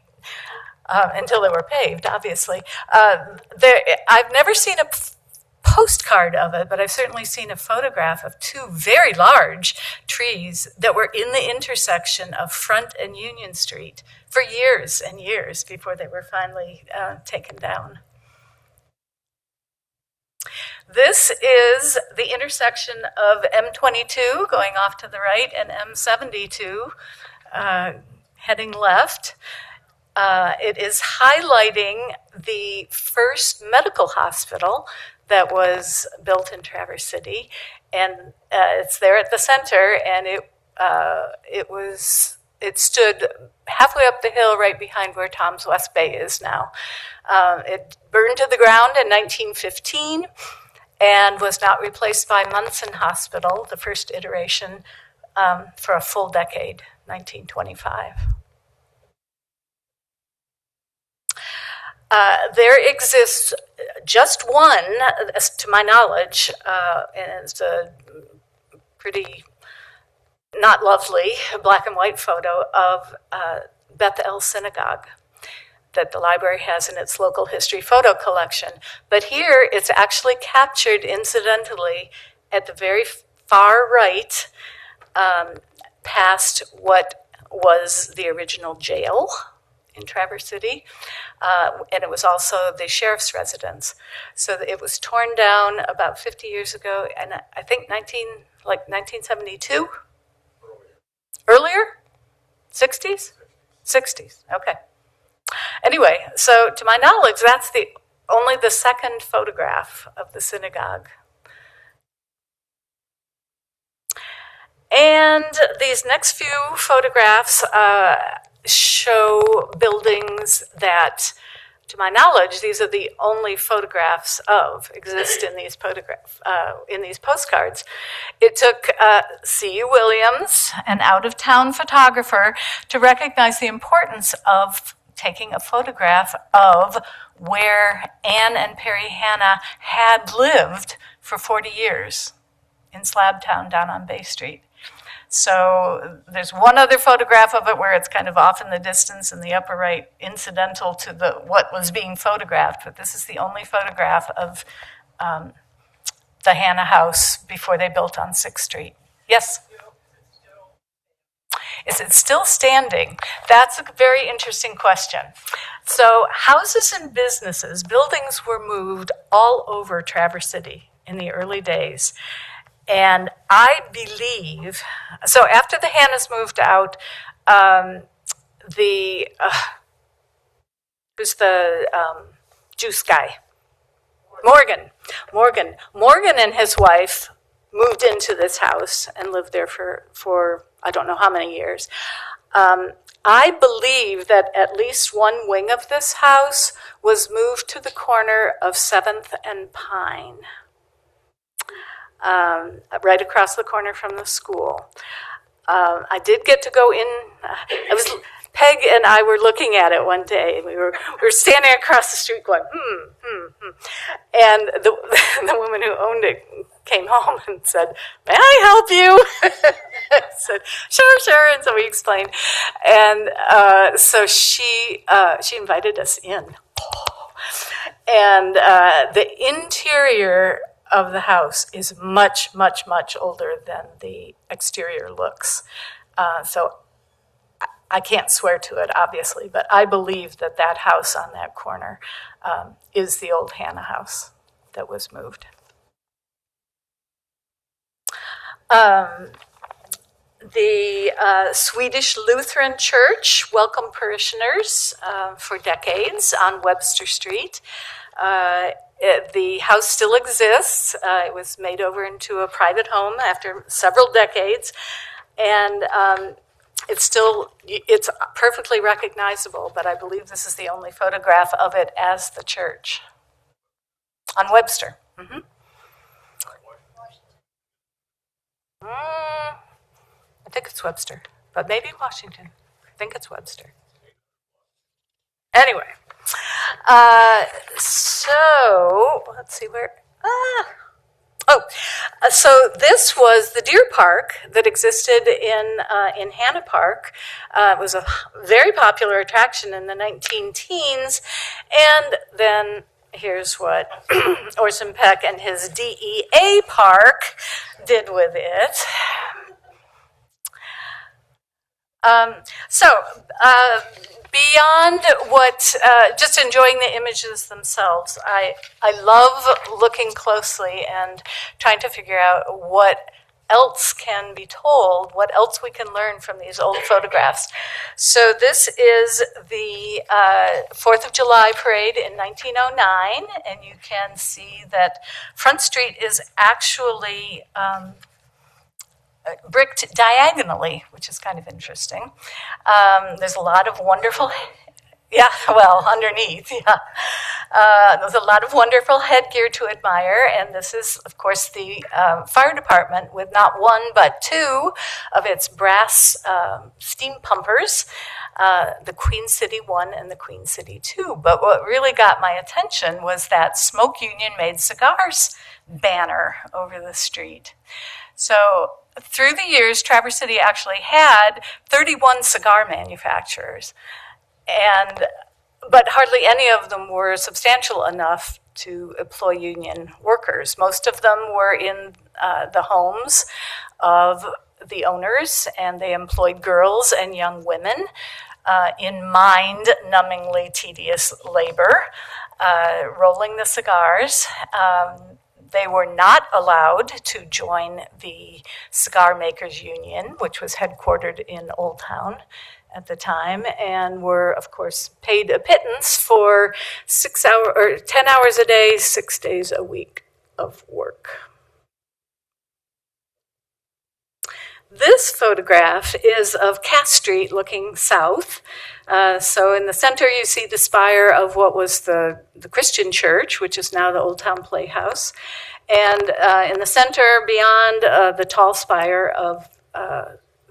Until they were paved, obviously. I've never seen a postcard of it, but I've certainly seen a photograph of 2 very large trees that were in the intersection of Front and Union Street for years and years before they were finally taken down. This is the intersection of M22 going off to the right and M72 heading left. It is highlighting the first medical hospital that was built in Traverse City, and it's there at the center, and it stood halfway up the hill right behind where Tom's West Bay is now. It burned to the ground in 1915 and was not replaced by Munson Hospital, the first iteration, for a full decade, 1925. There exists just one, to my knowledge, and it's a pretty not lovely black and white photo of Beth El Synagogue. that the library has in its local history photo collection. But here it's actually captured incidentally at the very far right, past what was the original jail in Traverse City, and it was also the sheriff's residence. So it was torn down about 50 years ago, and I think 1972? Earlier? 60s? 60s, okay. Anyway, so to my knowledge, that's only the second photograph of the synagogue. And these next few photographs show buildings that, to my knowledge, these are the only photographs exist in these postcards. It took C.U. Williams, an out-of-town photographer, to recognize the importance of taking a photograph of where Anne and Perry Hanna had lived for 40 years in Slabtown down on Bay Street. So there's one other photograph of it where it's kind of off in the distance in the upper right, incidental to what was being photographed, but this is the only photograph of the Hanna house before they built on 6th Street. Yes? Is it still standing? That's a very interesting question. So houses and businesses, buildings were moved all over Traverse City in the early days. And I believe, so after the Hannas moved out, who's the juice guy? Morgan and his wife moved into this house and lived there for I don't know how many years. I believe that at least one wing of this house was moved to the corner of 7th and Pine, right across the corner from the school. I did get to go in. Peg and I were looking at it one day. We were standing across the street going, And the woman who owned it came home and said, "May I help you?" I said, sure. And so we explained. And so she invited us in. And the interior of the house is much, much, much older than the exterior looks. So I can't swear to it, obviously, but I believe that house on that corner is the old Hanna house that was moved. The Swedish Lutheran Church welcomed parishioners for decades on Webster Street. The house still exists. It was made over into a private home after several decades, and it's perfectly recognizable, but I believe this is the only photograph of it as the church. On Webster. Mm-hmm. I think it's Webster, but maybe Washington. I think it's Webster. Anyway, so let's see where. So this was the deer park that existed in Hanna Park. It was a very popular attraction in the 19-teens, and then here's what Orson Peck and his DEA park did with it. Beyond what, just enjoying the images themselves, I love looking closely and trying to figure out what else can be told, what else we can learn from these old photographs. So this is the 4th of July parade in 1909, and you can see that Front Street is actually bricked diagonally, which is kind of interesting. There's a lot of wonderful, underneath, there's a lot of wonderful headgear to admire, and this is, of course, the fire department with not one but two of its brass steam pumpers, the Queen City 1 and the Queen City 2. But what really got my attention was that Smoke Union Made Cigars banner over the street. So through the years, Traverse City actually had 31 cigar manufacturers. And but hardly any of them were substantial enough to employ union workers. Most of them were in the homes of the owners, and they employed girls and young women in mind-numbingly tedious labor, rolling the cigars. They were not allowed to join the Cigar Makers Union, which was headquartered in Old Town at the time, and were, of course, paid a pittance for 10 hours a day, 6 days a week of work. This photograph is of Cass Street looking south. So in the center, you see the spire of what was the Christian church, which is now the Old Town Playhouse. And in the center, beyond the tall spire of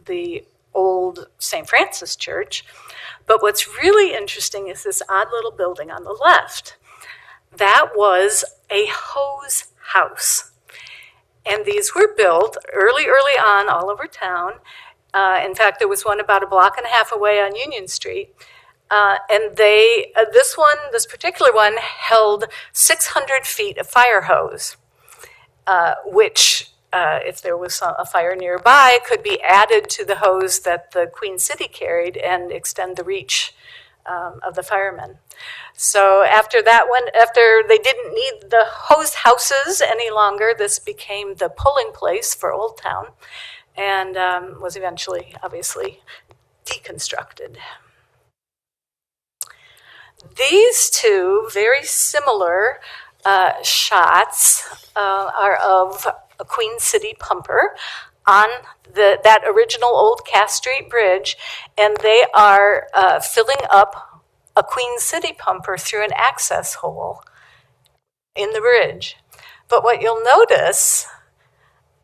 the old St. Francis Church. But what's really interesting is this odd little building on the left. That was a hose house. And these were built early on all over town. In fact, there was one about a block and a half away on Union Street. And this particular one held 600 feet of fire hose, which, if there was a fire nearby, could be added to the hose that the Queen City carried and extend the reach of the firemen. So after they didn't need the hose houses any longer, this became the polling place for Old Town and was eventually, obviously, deconstructed. These two very similar shots are of a Queen City pumper on that original old Cass Street Bridge, and they are filling up a Queen City pumper through an access hole in the bridge. But what you'll notice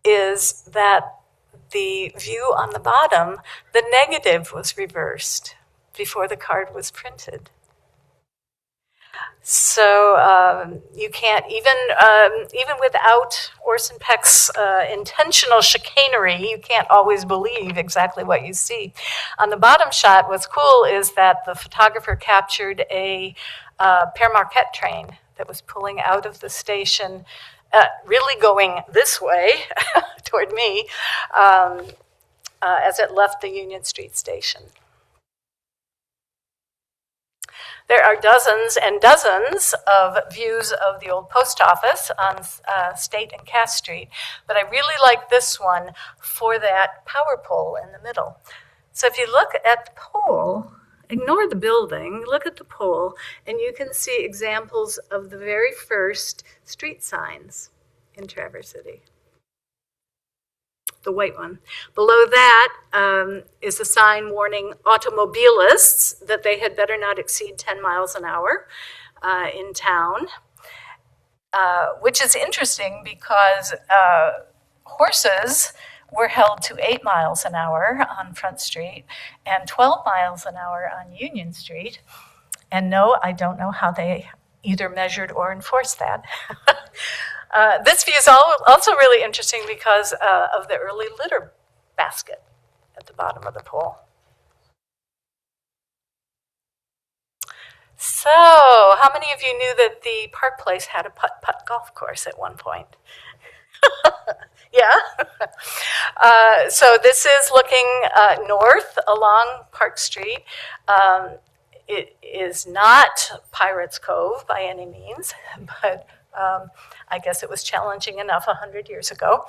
is that the view on the bottom, the negative was reversed before the card was printed. So you can't, even without Orson Peck's intentional chicanery, you can't always believe exactly what you see. On the bottom shot, what's cool is that the photographer captured a Père Marquette train that was pulling out of the station, really going this way toward me, as it left the Union Street station. There are dozens and dozens of views of the old post office on State and Cass Street, but I really like this one for that power pole in the middle. So if you look at the pole, ignore the building, look at the pole, and you can see examples of the very first street signs in Traverse City. The white one. Below that is a sign warning automobilists that they had better not exceed 10 miles an hour in town, which is interesting because horses were held to 8 miles an hour on Front Street and 12 miles an hour on Union Street. And no, I don't know how they either measured or enforced that. This view is also really interesting because of the early litter basket at the bottom of the pole. So, how many of you knew that the Park Place had a putt-putt golf course at one point? Yeah? So this is looking north along Park Street. It is not Pirates Cove by any means, but I guess it was challenging enough 100 years ago.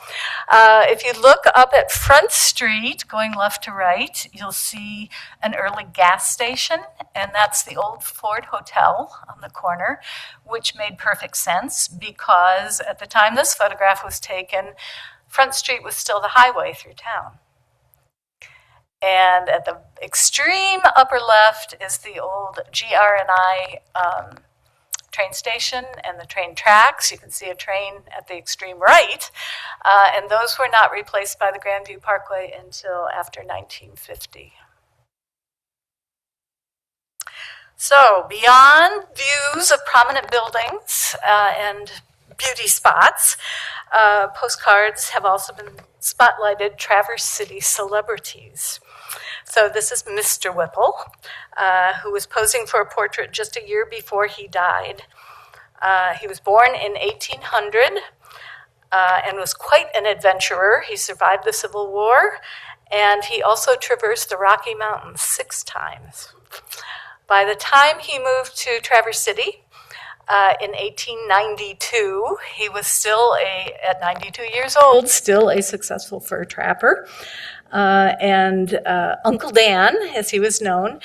If you look up at Front Street, going left to right, you'll see an early gas station, and that's the old Ford Hotel on the corner, which made perfect sense because at the time this photograph was taken, Front Street was still the highway through town. And at the extreme upper left is the old GR&I train station and the train tracks. You can see a train at the extreme right, and those were not replaced by the Grandview Parkway until after 1950. So beyond views of prominent buildings and beauty spots, Postcards have also been spotlighted Traverse City celebrities. So this is Mr. Whipple, who was posing for a portrait just a year before he died. He was born in 1800 and was quite an adventurer. He survived the Civil War, and he also traversed the Rocky Mountains 6 times. By the time he moved to Traverse City in 1892, he was still at 92 years old, still a successful fur trapper. And Uncle Dan, as he was known,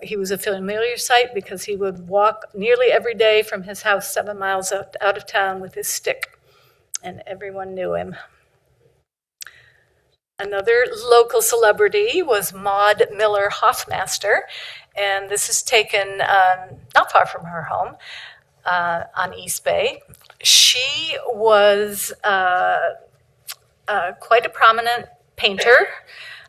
he was a familiar sight because he would walk nearly every day from his house 7 miles out of town with his stick, and everyone knew him. Another local celebrity was Maud Miller Hoffmaster, and this is taken not far from her home on East Bay. She was quite a prominent painter,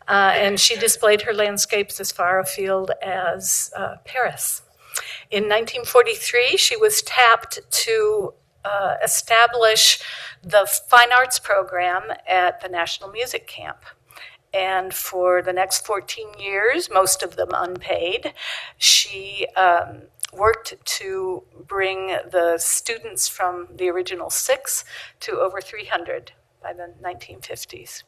and she displayed her landscapes as far afield as Paris. In 1943, she was tapped to establish the fine arts program at the National Music Camp. And for the next 14 years, most of them unpaid, she worked to bring the students from the original 6 to over 300 by the 1950s.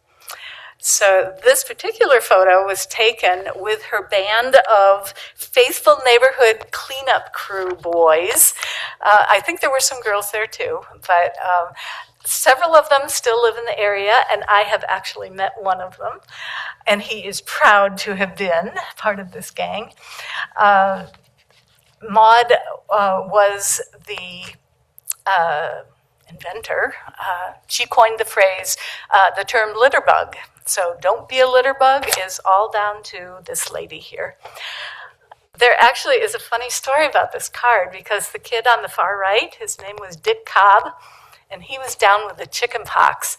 So this particular photo was taken with her band of faithful neighborhood cleanup crew boys. I think there were some girls there too, but several of them still live in the area, and I have actually met one of them, and he is proud to have been part of this gang. Maud was the inventor. She coined the phrase, the term litter bug. So don't be a litter bug is all down to this lady here. There actually is a funny story about this card because the kid on the far right, his name was Dick Cobb, and he was down with the chicken pox.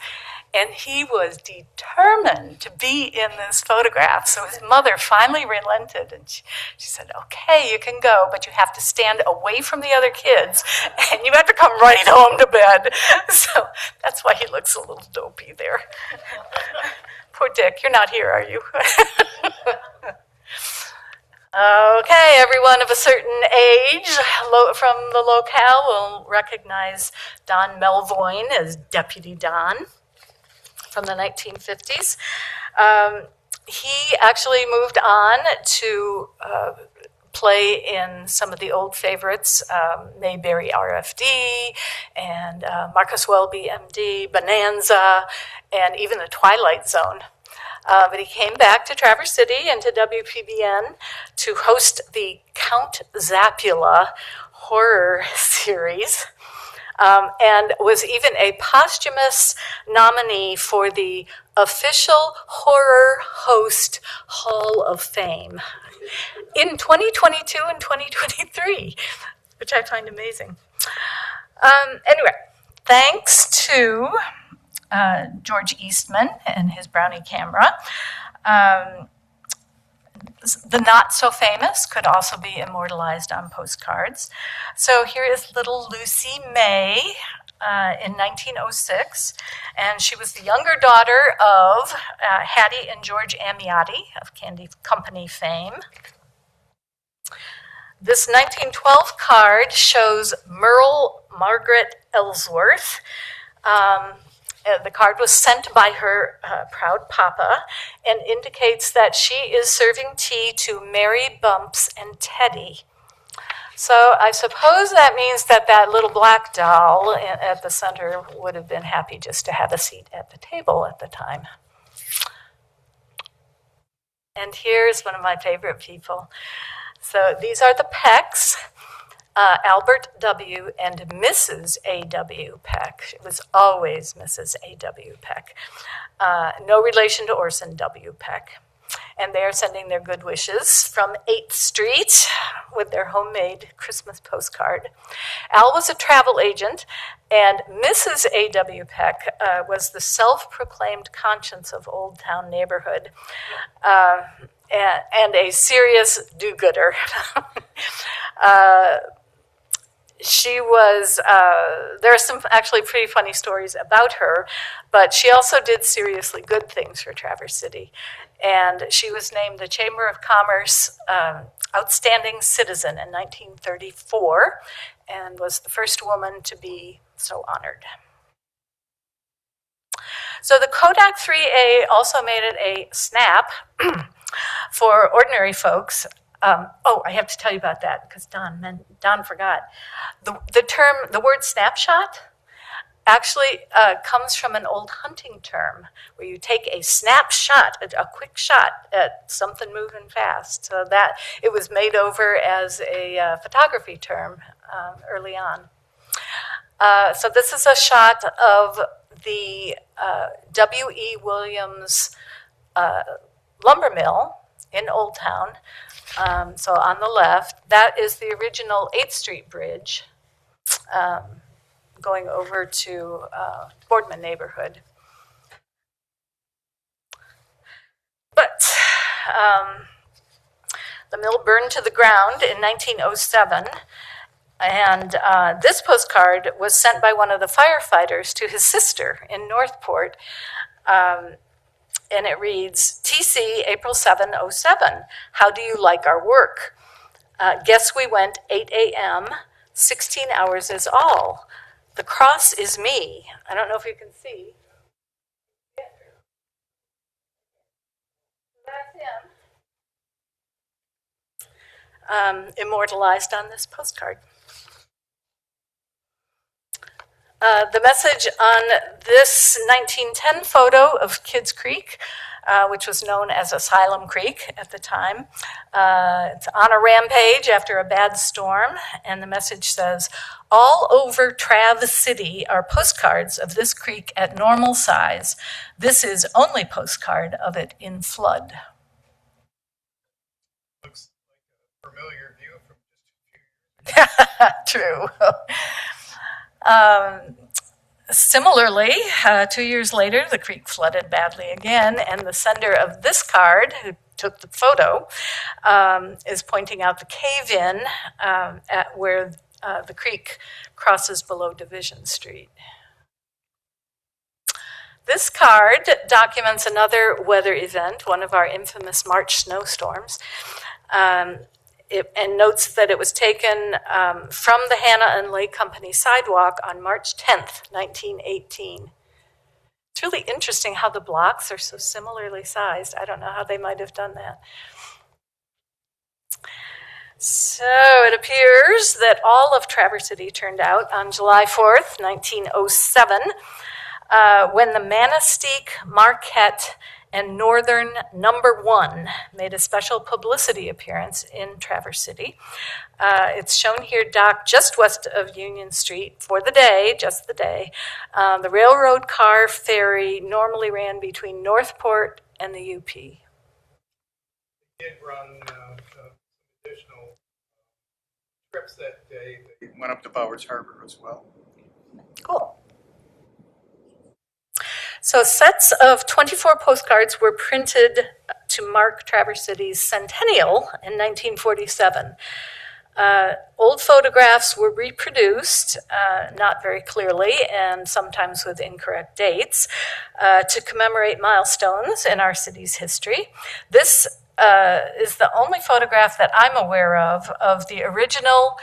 And he was determined to be in this photograph. So his mother finally relented, and she said, okay, you can go, but you have to stand away from the other kids, and you have to come right home to bed. So that's why he looks a little dopey there. Poor Dick, you're not here, are you? Okay, everyone of a certain age from the locale will recognize Don Melvoin as Deputy Don from the 1950s. He actually moved on to play in some of the old favorites, Mayberry RFD, and Marcus Welby MD, Bonanza, and even The Twilight Zone. But he came back to Traverse City and to WPBN to host the Count Zapula horror series. And was even a posthumous nominee for the official Horror Host Hall of Fame in 2022 and 2023, which I find amazing. Anyway, thanks to George Eastman and his Brownie camera. The not so famous could also be immortalized on postcards. So here is little Lucy May in 1906, and she was the younger daughter of Hattie and George Amiotti of Candy Company fame. This 1912 card shows Merle Margaret Ellsworth. The card was sent by her proud papa and indicates that she is serving tea to Mary, Bumps, and Teddy. So I suppose that means that that little black doll at the center would have been happy just to have a seat at the table at the time. And here's one of my favorite people. So these are the Pecks. Albert W. and Mrs. A.W. Peck. It was always Mrs. A.W. Peck. No relation to Orson W. Peck. And they are sending their good wishes from 8th Street with their homemade Christmas postcard. Al was a travel agent, and Mrs. A.W. Peck was the self-proclaimed conscience of Old Town neighborhood. And a serious do-gooder. She was, there are some actually pretty funny stories about her, but she also did seriously good things for Traverse City. And she was named the Chamber of Commerce Outstanding Citizen in 1934 and was the first woman to be so honored. So the Kodak 3A also made it a snap for ordinary folks. I have to tell you about that because Don forgot. The word snapshot actually comes from an old hunting term where you take a snapshot, a quick shot at something moving fast. So that it was made over as a photography term early on. So this is a shot of the W.E. Williams lumber mill in Old Town. So on the left, that is the original 8th Street Bridge going over to Boardman neighborhood. But the mill burned to the ground in 1907. And this postcard was sent by one of the firefighters to his sister in Northport. And it reads, TC, April 7, 07. How do you like our work? Guess we went 8 a.m., 16 hours is all. The cross is me. I don't know if you can see. That's him. Immortalized on this postcard. The message on this 1910 photo of Kids Creek, which was known as Asylum Creek at the time. It's on a rampage after a bad storm, and the message says, all over Trav City are postcards of this creek at normal size. This is only postcard of it in flood. Looks like a familiar view from just a few years ago. True. Similarly, 2 years later, the creek flooded badly again, and the sender of this card, who took the photo, is pointing out the cave-in at where the creek crosses below Division Street. This card documents another weather event, one of our infamous March snowstorms. And notes that it was taken from the Hannah and Lake Company sidewalk on March 10th, 1918. It's really interesting how the blocks are so similarly sized. I don't know how they might have done that. So it appears that all of Traverse City turned out on July 4th, 1907, when the Manistee, Marquette, and Northern Number 1 made a special publicity appearance in Traverse City. It's shown here docked just west of Union Street for the day, just the day. The railroad car ferry normally ran between Northport and the UP. They did run some additional trips that day. They went up to Bowers Harbor as well. Cool. So sets of 24 postcards were printed to mark Traverse City's centennial in 1947. Old photographs were reproduced, not very clearly, and sometimes with incorrect dates, to commemorate milestones in our city's history. This is the only photograph that I'm aware of the original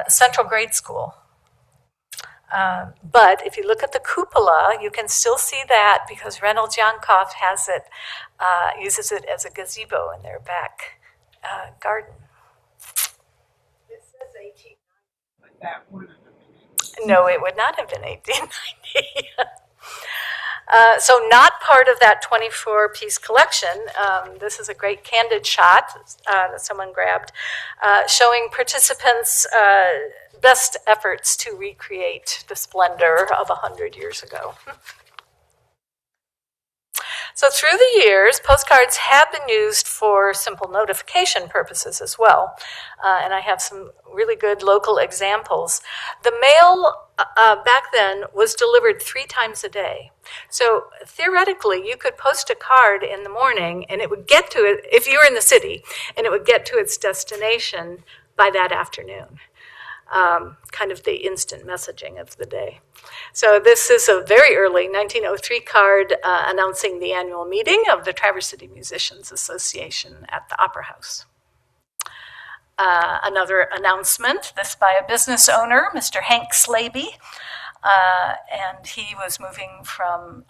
Central Grade School. But if you look at the cupola, you can still see that because Reynolds Yankoff has it, uses it as a gazebo in their back garden. It says 1890, but that wouldn't have been. No, it would not have been 1890. So not part of that 24-piece collection. This is a great candid shot that someone grabbed, showing participants' best efforts to recreate the splendor of 100 years ago. So through the years, postcards have been used for simple notification purposes as well. And I have some really good local examples. The mail back then was delivered 3 times a day. So theoretically, you could post a card in the morning and it would get to it, if you were in the city, and it would get to its destination by that afternoon. kind of the instant messaging of the day. So this is a very early 1903 card announcing the annual meeting of the Traverse City Musicians Association at the Opera House. Another announcement, this by a business owner, Mr. Hank Slaby, and he was moving from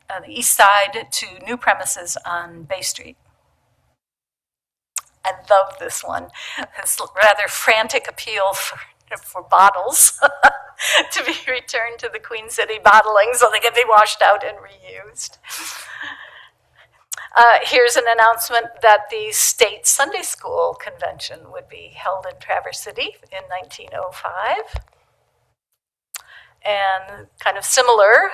the east side to new premises on Bay Street. I love this one. His rather frantic appeal for bottles to be returned to the Queen City bottling so they can be washed out and reused. Here's an announcement that the state Sunday school convention would be held in Traverse City in 1905. And kind of similar,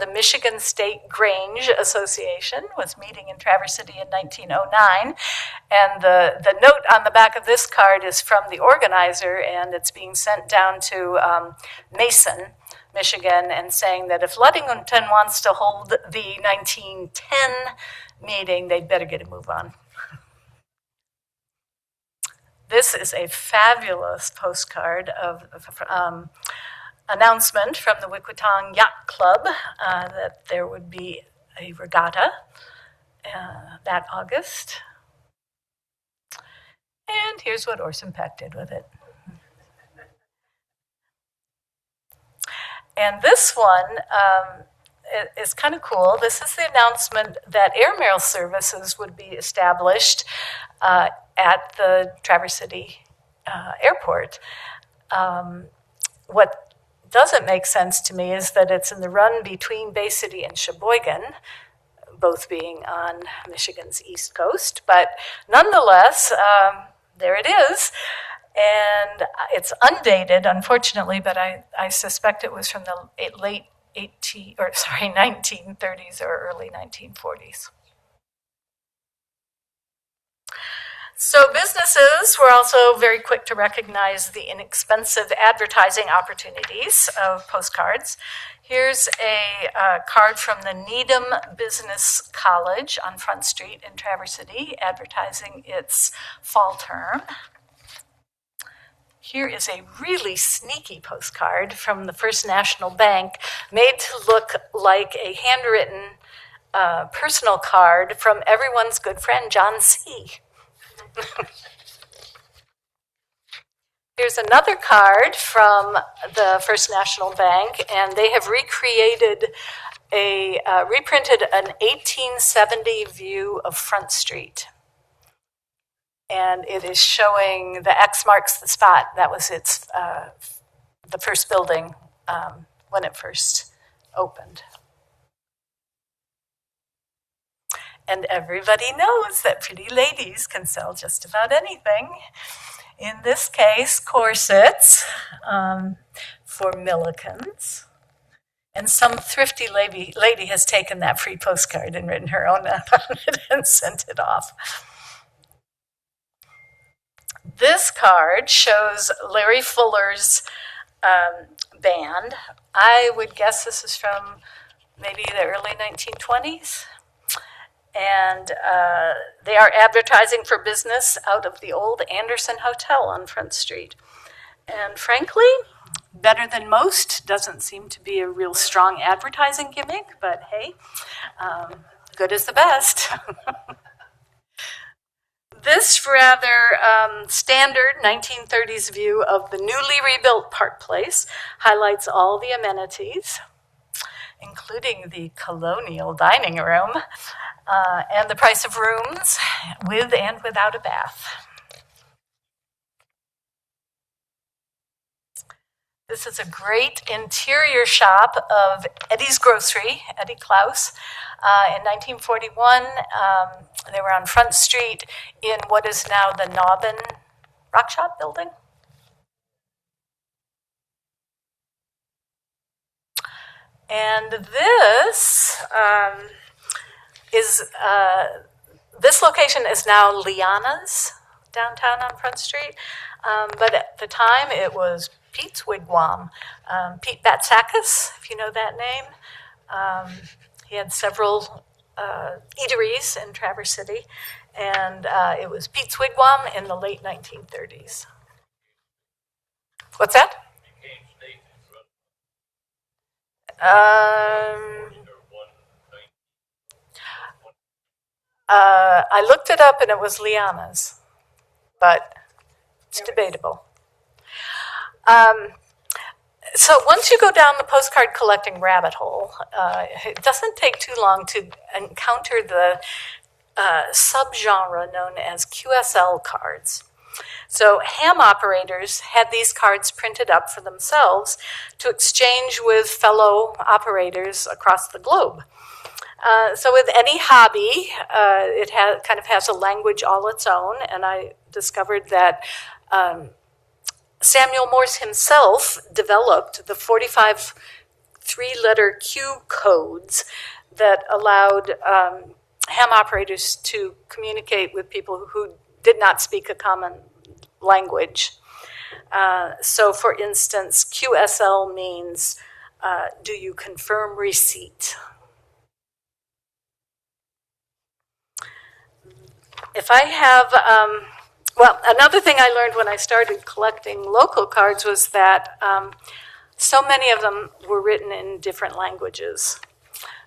the Michigan State Grange Association was meeting in Traverse City in 1909. And the note on the back of this card is from the organizer, and it's being sent down to Mason, Michigan, and saying that if Ludington wants to hold the 1910 meeting, they'd better get a move on. This is a fabulous postcard of announcement from the Wickwitong Yacht Club that there would be a regatta that August. And here's what Orson Peck did with it. And this one is kind of cool. This is the announcement that airmail services would be established at the Traverse City airport. What doesn't make sense to me is that it's in the run between Bay City and Sheboygan, both being on Michigan's east coast, but nonetheless, there it is. And it's undated, unfortunately, but I suspect it was from the late 1930s or early 1940s. So businesses were also very quick to recognize the inexpensive advertising opportunities of postcards. Here's a card from the Needham Business College on Front Street in Traverse City, advertising its fall term. Here is a really sneaky postcard from the First National Bank, made to look like a handwritten personal card from everyone's good friend, John C. Here's another card from the First National Bank, and they have reprinted an 1870 view of Front Street. And it is showing the X marks the spot. That was the first building when it first opened. And everybody knows that pretty ladies can sell just about anything. In this case, corsets for Millikins. And some thrifty lady has taken that free postcard and written her own on it and sent it off. This card shows Larry Fuller's band. I would guess this is from maybe the early 1920s. And they are advertising for business out of the old Anderson Hotel on Front Street. And frankly, better than most doesn't seem to be a real strong advertising gimmick, but hey, good is the best. This rather standard 1930s view of the newly rebuilt Park Place highlights all the amenities, including the colonial dining room, and the price of rooms with and without a bath. This is a great interior shop of Eddie's Grocery, Eddie Klaus. In 1941, they were on Front Street in what is now the Nobbin Rock Shop building. And this this location is now Liana's downtown on Front Street, but at the time it was Pete's Wigwam. Pete Batsakis, if you know that name. He had several eateries in Traverse City, and it was Pete's Wigwam in the late 1930s. What's that? Became state interest Um, or one thing. I looked it up and it was Liana's, but it's debatable. So once you go down the postcard collecting rabbit hole, it doesn't take too long to encounter the subgenre known as QSL cards. So ham operators had these cards printed up for themselves to exchange with fellow operators across the globe. So with any hobby, it kind of has a language all its own, and I discovered that Samuel Morse himself developed the 45 three-letter Q codes that allowed ham operators to communicate with people who did not speak a common language. So, for instance, QSL means, do you confirm receipt? If I have, well, another thing I learned when I started collecting local cards was that so many of them were written in different languages.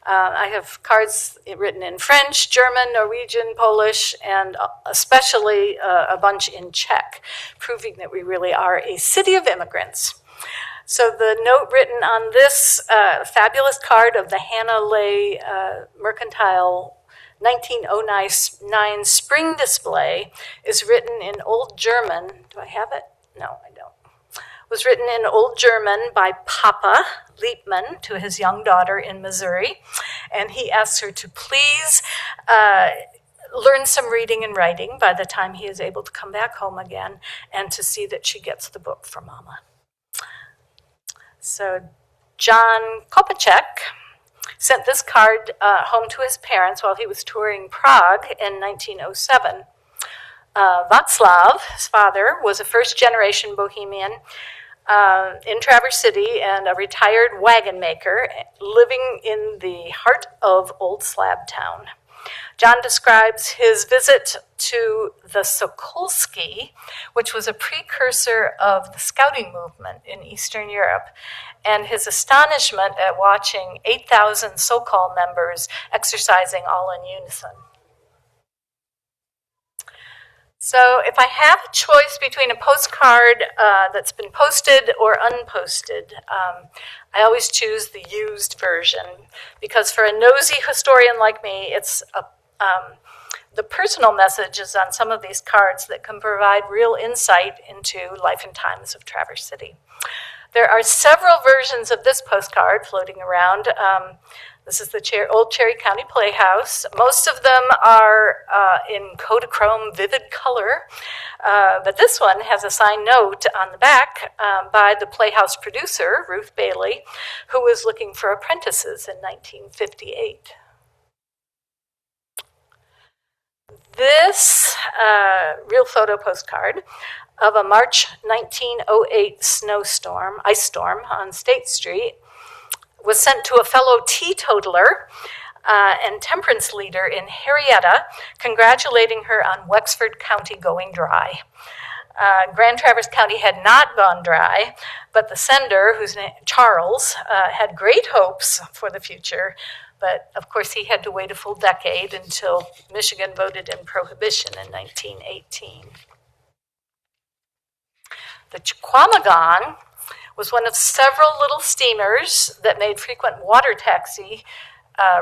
I have cards written in French, German, Norwegian, Polish, and especially a bunch in Czech, proving that we really are a city of immigrants. So the note written on this fabulous card of the Hannah Lay Mercantile 1909 spring display is written in Old German. Do I have it? No, I don't. Was written in Old German by Papa Liebman to his young daughter in Missouri. And he asks her to please learn some reading and writing by the time he is able to come back home again, and to see that she gets the book for Mama. So John Kopacek sent this card home to his parents while he was touring Prague in 1907. Václav, his father, was a first-generation Bohemian in Traverse City and a retired wagon maker living in the heart of Old Slab Town. John describes his visit to the Sokolsky, which was a precursor of the scouting movement in Eastern Europe, and his astonishment at watching 8,000 Sokol members exercising all in unison. So if I have a choice between a postcard that's been posted or unposted, I always choose the used version, because for a nosy historian like me, it's the personal messages on some of these cards that can provide real insight into life and times of Traverse City. There are several versions of this postcard floating around. This is the old Cherry County Playhouse. Most of them are in Kodachrome vivid color, but this one has a signed note on the back by the Playhouse producer, Ruth Bailey, who was looking for apprentices in 1958. This real photo postcard of a March 1908 ice storm on State Street was sent to a fellow teetotaler and temperance leader in Henrietta, congratulating her on Wexford County going dry. Grand Traverse County had not gone dry, but the sender, whose name Charles, had great hopes for the future. But of course, he had to wait a full decade until Michigan voted in prohibition in 1918. The Chequamegon was one of several little steamers that made frequent water taxi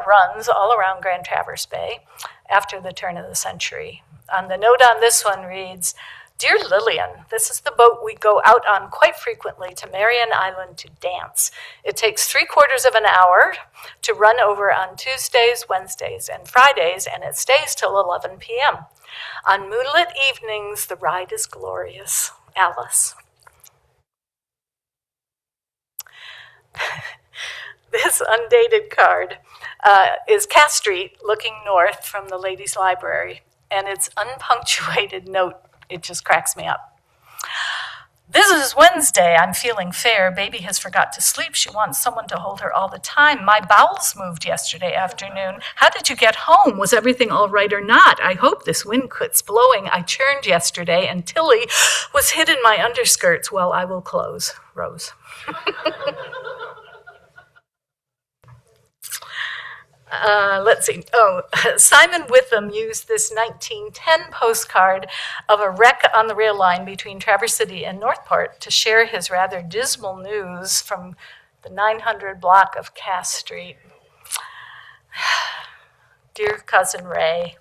runs all around Grand Traverse Bay after the turn of the century. The note on this one reads, "Dear Lillian, this is the boat we go out on quite frequently to Marion Island to dance. It takes 3/4 of an hour to run over on Tuesdays, Wednesdays, and Fridays, and it stays till 11 p.m. On moonlit evenings, the ride is glorious. Alice." This undated card is Cass Street looking north from the ladies' library, and its unpunctuated note, it just cracks me up. This is Wednesday. I'm feeling fair. Baby has forgot to sleep. She wants someone to hold her all the time. My bowels moved yesterday afternoon. How did you get home? Was everything all right or not? I hope this wind quits blowing. I churned yesterday and Tilly was hid in my underskirts. Well, I will close. Rose. Let's see. Oh, Simon Witham used this 1910 postcard of a wreck on the rail line between Traverse City and Northport to share his rather dismal news from the 900 block of Cass Street. Dear Cousin Ray,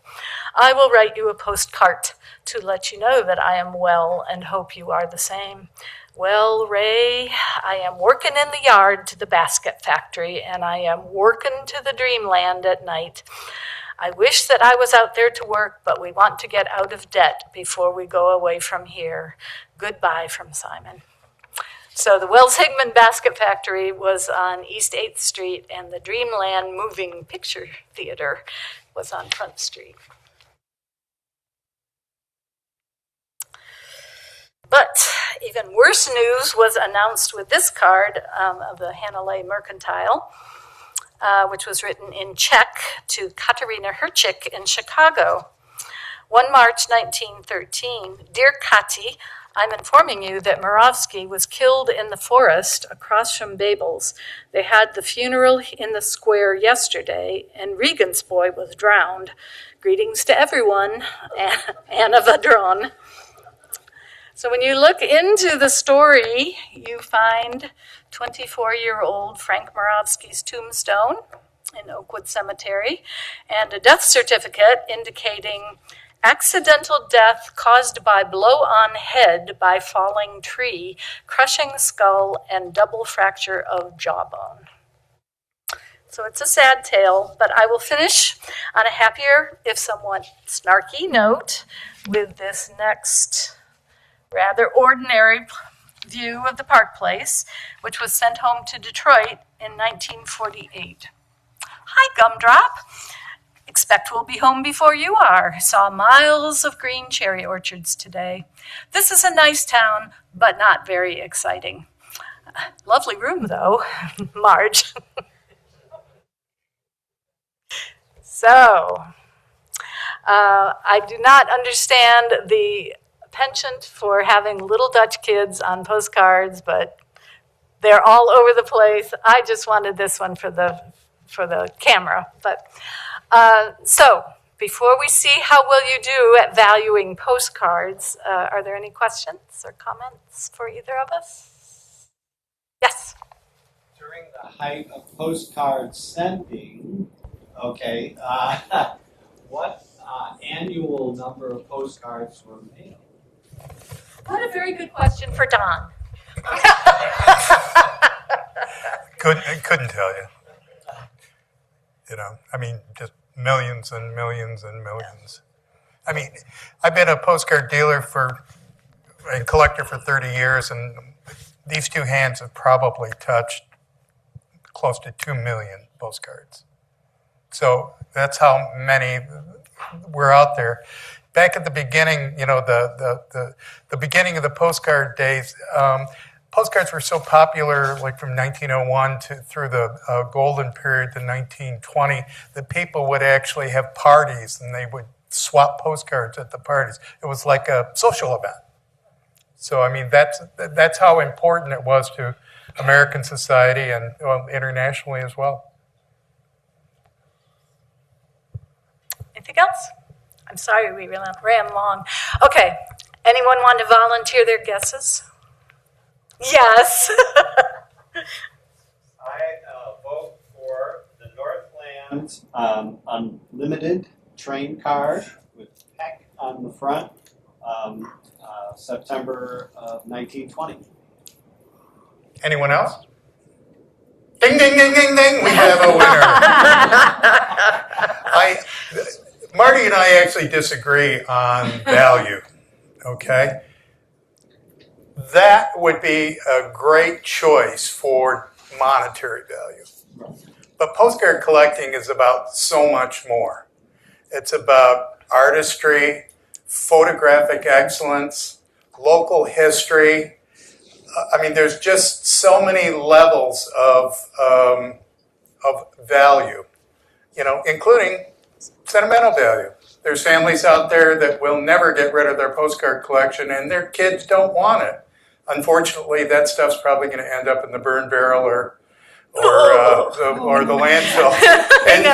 I will write you a postcard to let you know that I am well and hope you are the same. Well, Ray, I am working in the yard to the basket factory, and I am working to the dreamland at night. I wish that I was out there to work, but we want to get out of debt before we go away from here. Goodbye from Simon. So the Wells Higman Basket Factory was on East 8th Street, and the Dreamland Moving Picture Theater was on Front Street. But even worse news was announced with this card of the Hanalei Mercantile, which was written in Czech to Katerina Herchik in Chicago. 1 March 1913, Dear Kati, I'm informing you that Murawski was killed in the forest across from Babel's. They had the funeral in the square yesterday, and Regan's boy was drowned. Greetings to everyone, Anna Vadron. So when you look into the story, you find 24-year-old Frank Murawski's tombstone in Oakwood Cemetery and a death certificate indicating accidental death caused by blow on head by falling tree, crushing skull, and double fracture of jawbone. So it's a sad tale, but I will finish on a happier, if somewhat snarky note with this next rather ordinary view of the Park Place, which was sent home to Detroit in 1948. Hi, Gumdrop. Expect we'll be home before you are. Saw miles of green cherry orchards today. This is a nice town, but not very exciting. Lovely room, though, Marge. So, I do not understand the penchant for having little Dutch kids on postcards, but they're all over the place. I just wanted this one for the camera. But so before we see how well you do at valuing postcards, are there any questions or comments for either of us? Yes. During the height of postcard sending, okay, what annual number of postcards were mailed? What a very good question for Don. Couldn't tell you. You know, I mean, just millions and millions and millions. I mean, I've been a postcard dealer and collector for 30 years, and these two hands have probably touched close to 2 million postcards. So that's how many were out there. Back at the beginning, you know, the beginning of the postcard days, postcards were so popular, like from 1901 through the golden period to 1920, that people would actually have parties and they would swap postcards at the parties. It was like a social event. So, I mean, that's how important it was to American society and internationally as well. Anything else? I'm sorry we ran long. Okay, anyone want to volunteer their guesses? Yes. I vote for the Northland Unlimited train card with Peck on the front, September of 1920. Anyone else? Ding, ding, ding, ding, ding. We have a winner. Marty and I actually disagree on value, okay? That would be a great choice for monetary value. But postcard collecting is about so much more. It's about artistry, photographic excellence, local history, I mean, there's just so many levels of value, you know, including sentimental value. There's families out there that will never get rid of their postcard collection, and their kids don't want it. Unfortunately, that stuff's probably going to end up in the burn barrel or the landfill. And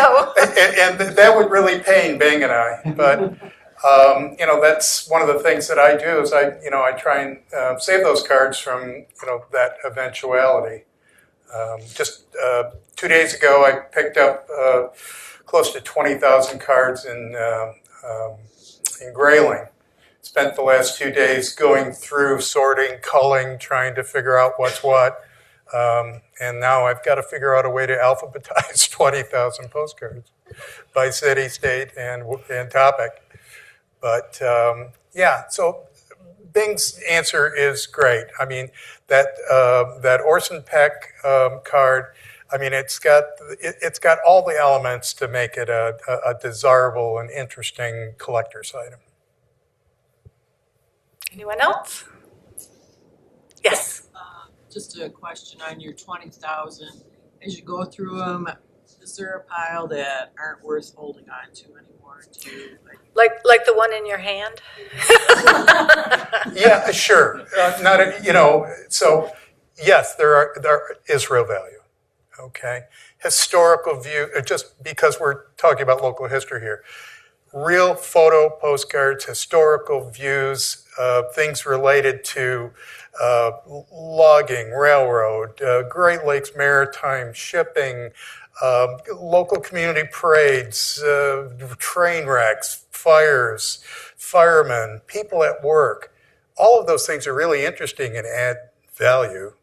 that would really pain Bing and I. But you know, that's one of the things that I do is I try and save those cards from that eventuality. Just 2 days ago, I picked up close to 20,000 cards in Grayling. Spent the last 2 days going through, sorting, culling, trying to figure out what's what. And now I've got to figure out a way to alphabetize 20,000 postcards by city, state, and topic. But yeah, so Bing's answer is great. I mean, that Orson Peck card, I mean, it's got all the elements to make it a desirable and interesting collector's item. Anyone else? Yes. Just a question on your 20,000. As you go through them, is there a pile that aren't worth holding on to anymore? Like the one in your hand? Yeah, sure. So yes, there is real value. Okay, historical view. Just because we're talking about local history here, real photo postcards, historical views, things related to logging, railroad, Great Lakes maritime shipping, local community parades, train wrecks, fires, firemen, people at work. All of those things are really interesting and add value.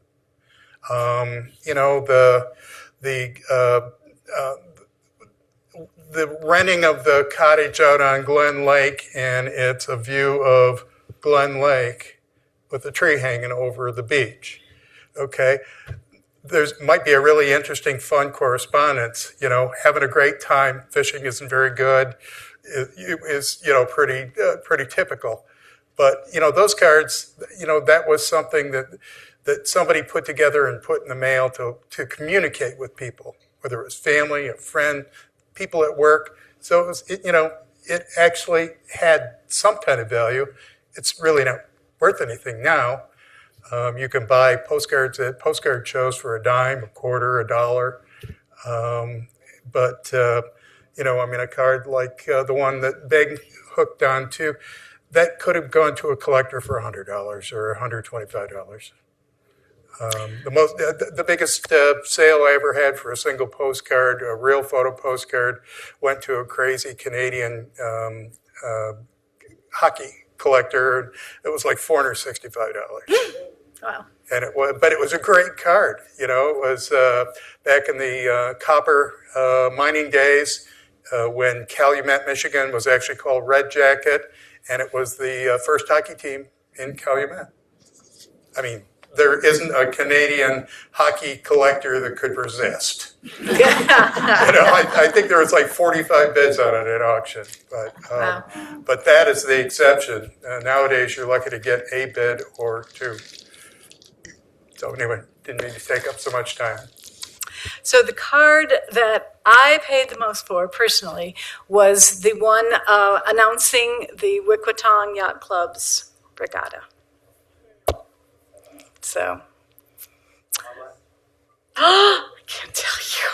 The renting of the cottage out on Glen Lake, and it's a view of Glen Lake with a tree hanging over the beach. Okay, might be a really interesting, fun correspondence. Having a great time. Fishing isn't very good. Is pretty typical. But those cards. That was something that somebody put together and put in the mail to communicate with people, whether it was family, a friend, people at work. So it was, it actually had some kind of value. It's really not worth anything now. You can buy postcards at postcard shows for a dime, a quarter, $1. But a card like the one that Big hooked onto, that could have gone to a collector for $100 or $125. The biggest sale I ever had for a single postcard, a real photo postcard, went to a crazy Canadian hockey collector. It was like $465. Wow. And it was a great card. It was back in the copper mining days when Calumet, Michigan was actually called Red Jacket, and it was the first hockey team in Calumet. I mean, there isn't a Canadian hockey collector that could resist. I think there was like 45 bids on it at auction, but that is the exception. Nowadays, you're lucky to get a bid or two. So anyway, didn't mean to take up so much time. So the card that I paid the most for personally was the one announcing the Wikwitong Yacht Club's regatta. So, I can't tell you.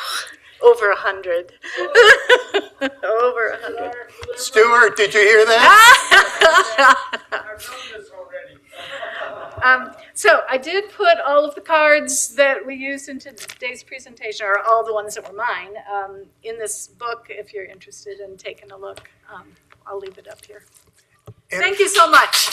Over 100. Over 100. Stuart, did you hear that? So I did put all of the cards that we used in today's presentation, or all the ones that were mine, in this book. If you're interested in taking a look, I'll leave it up here. Thank you so much.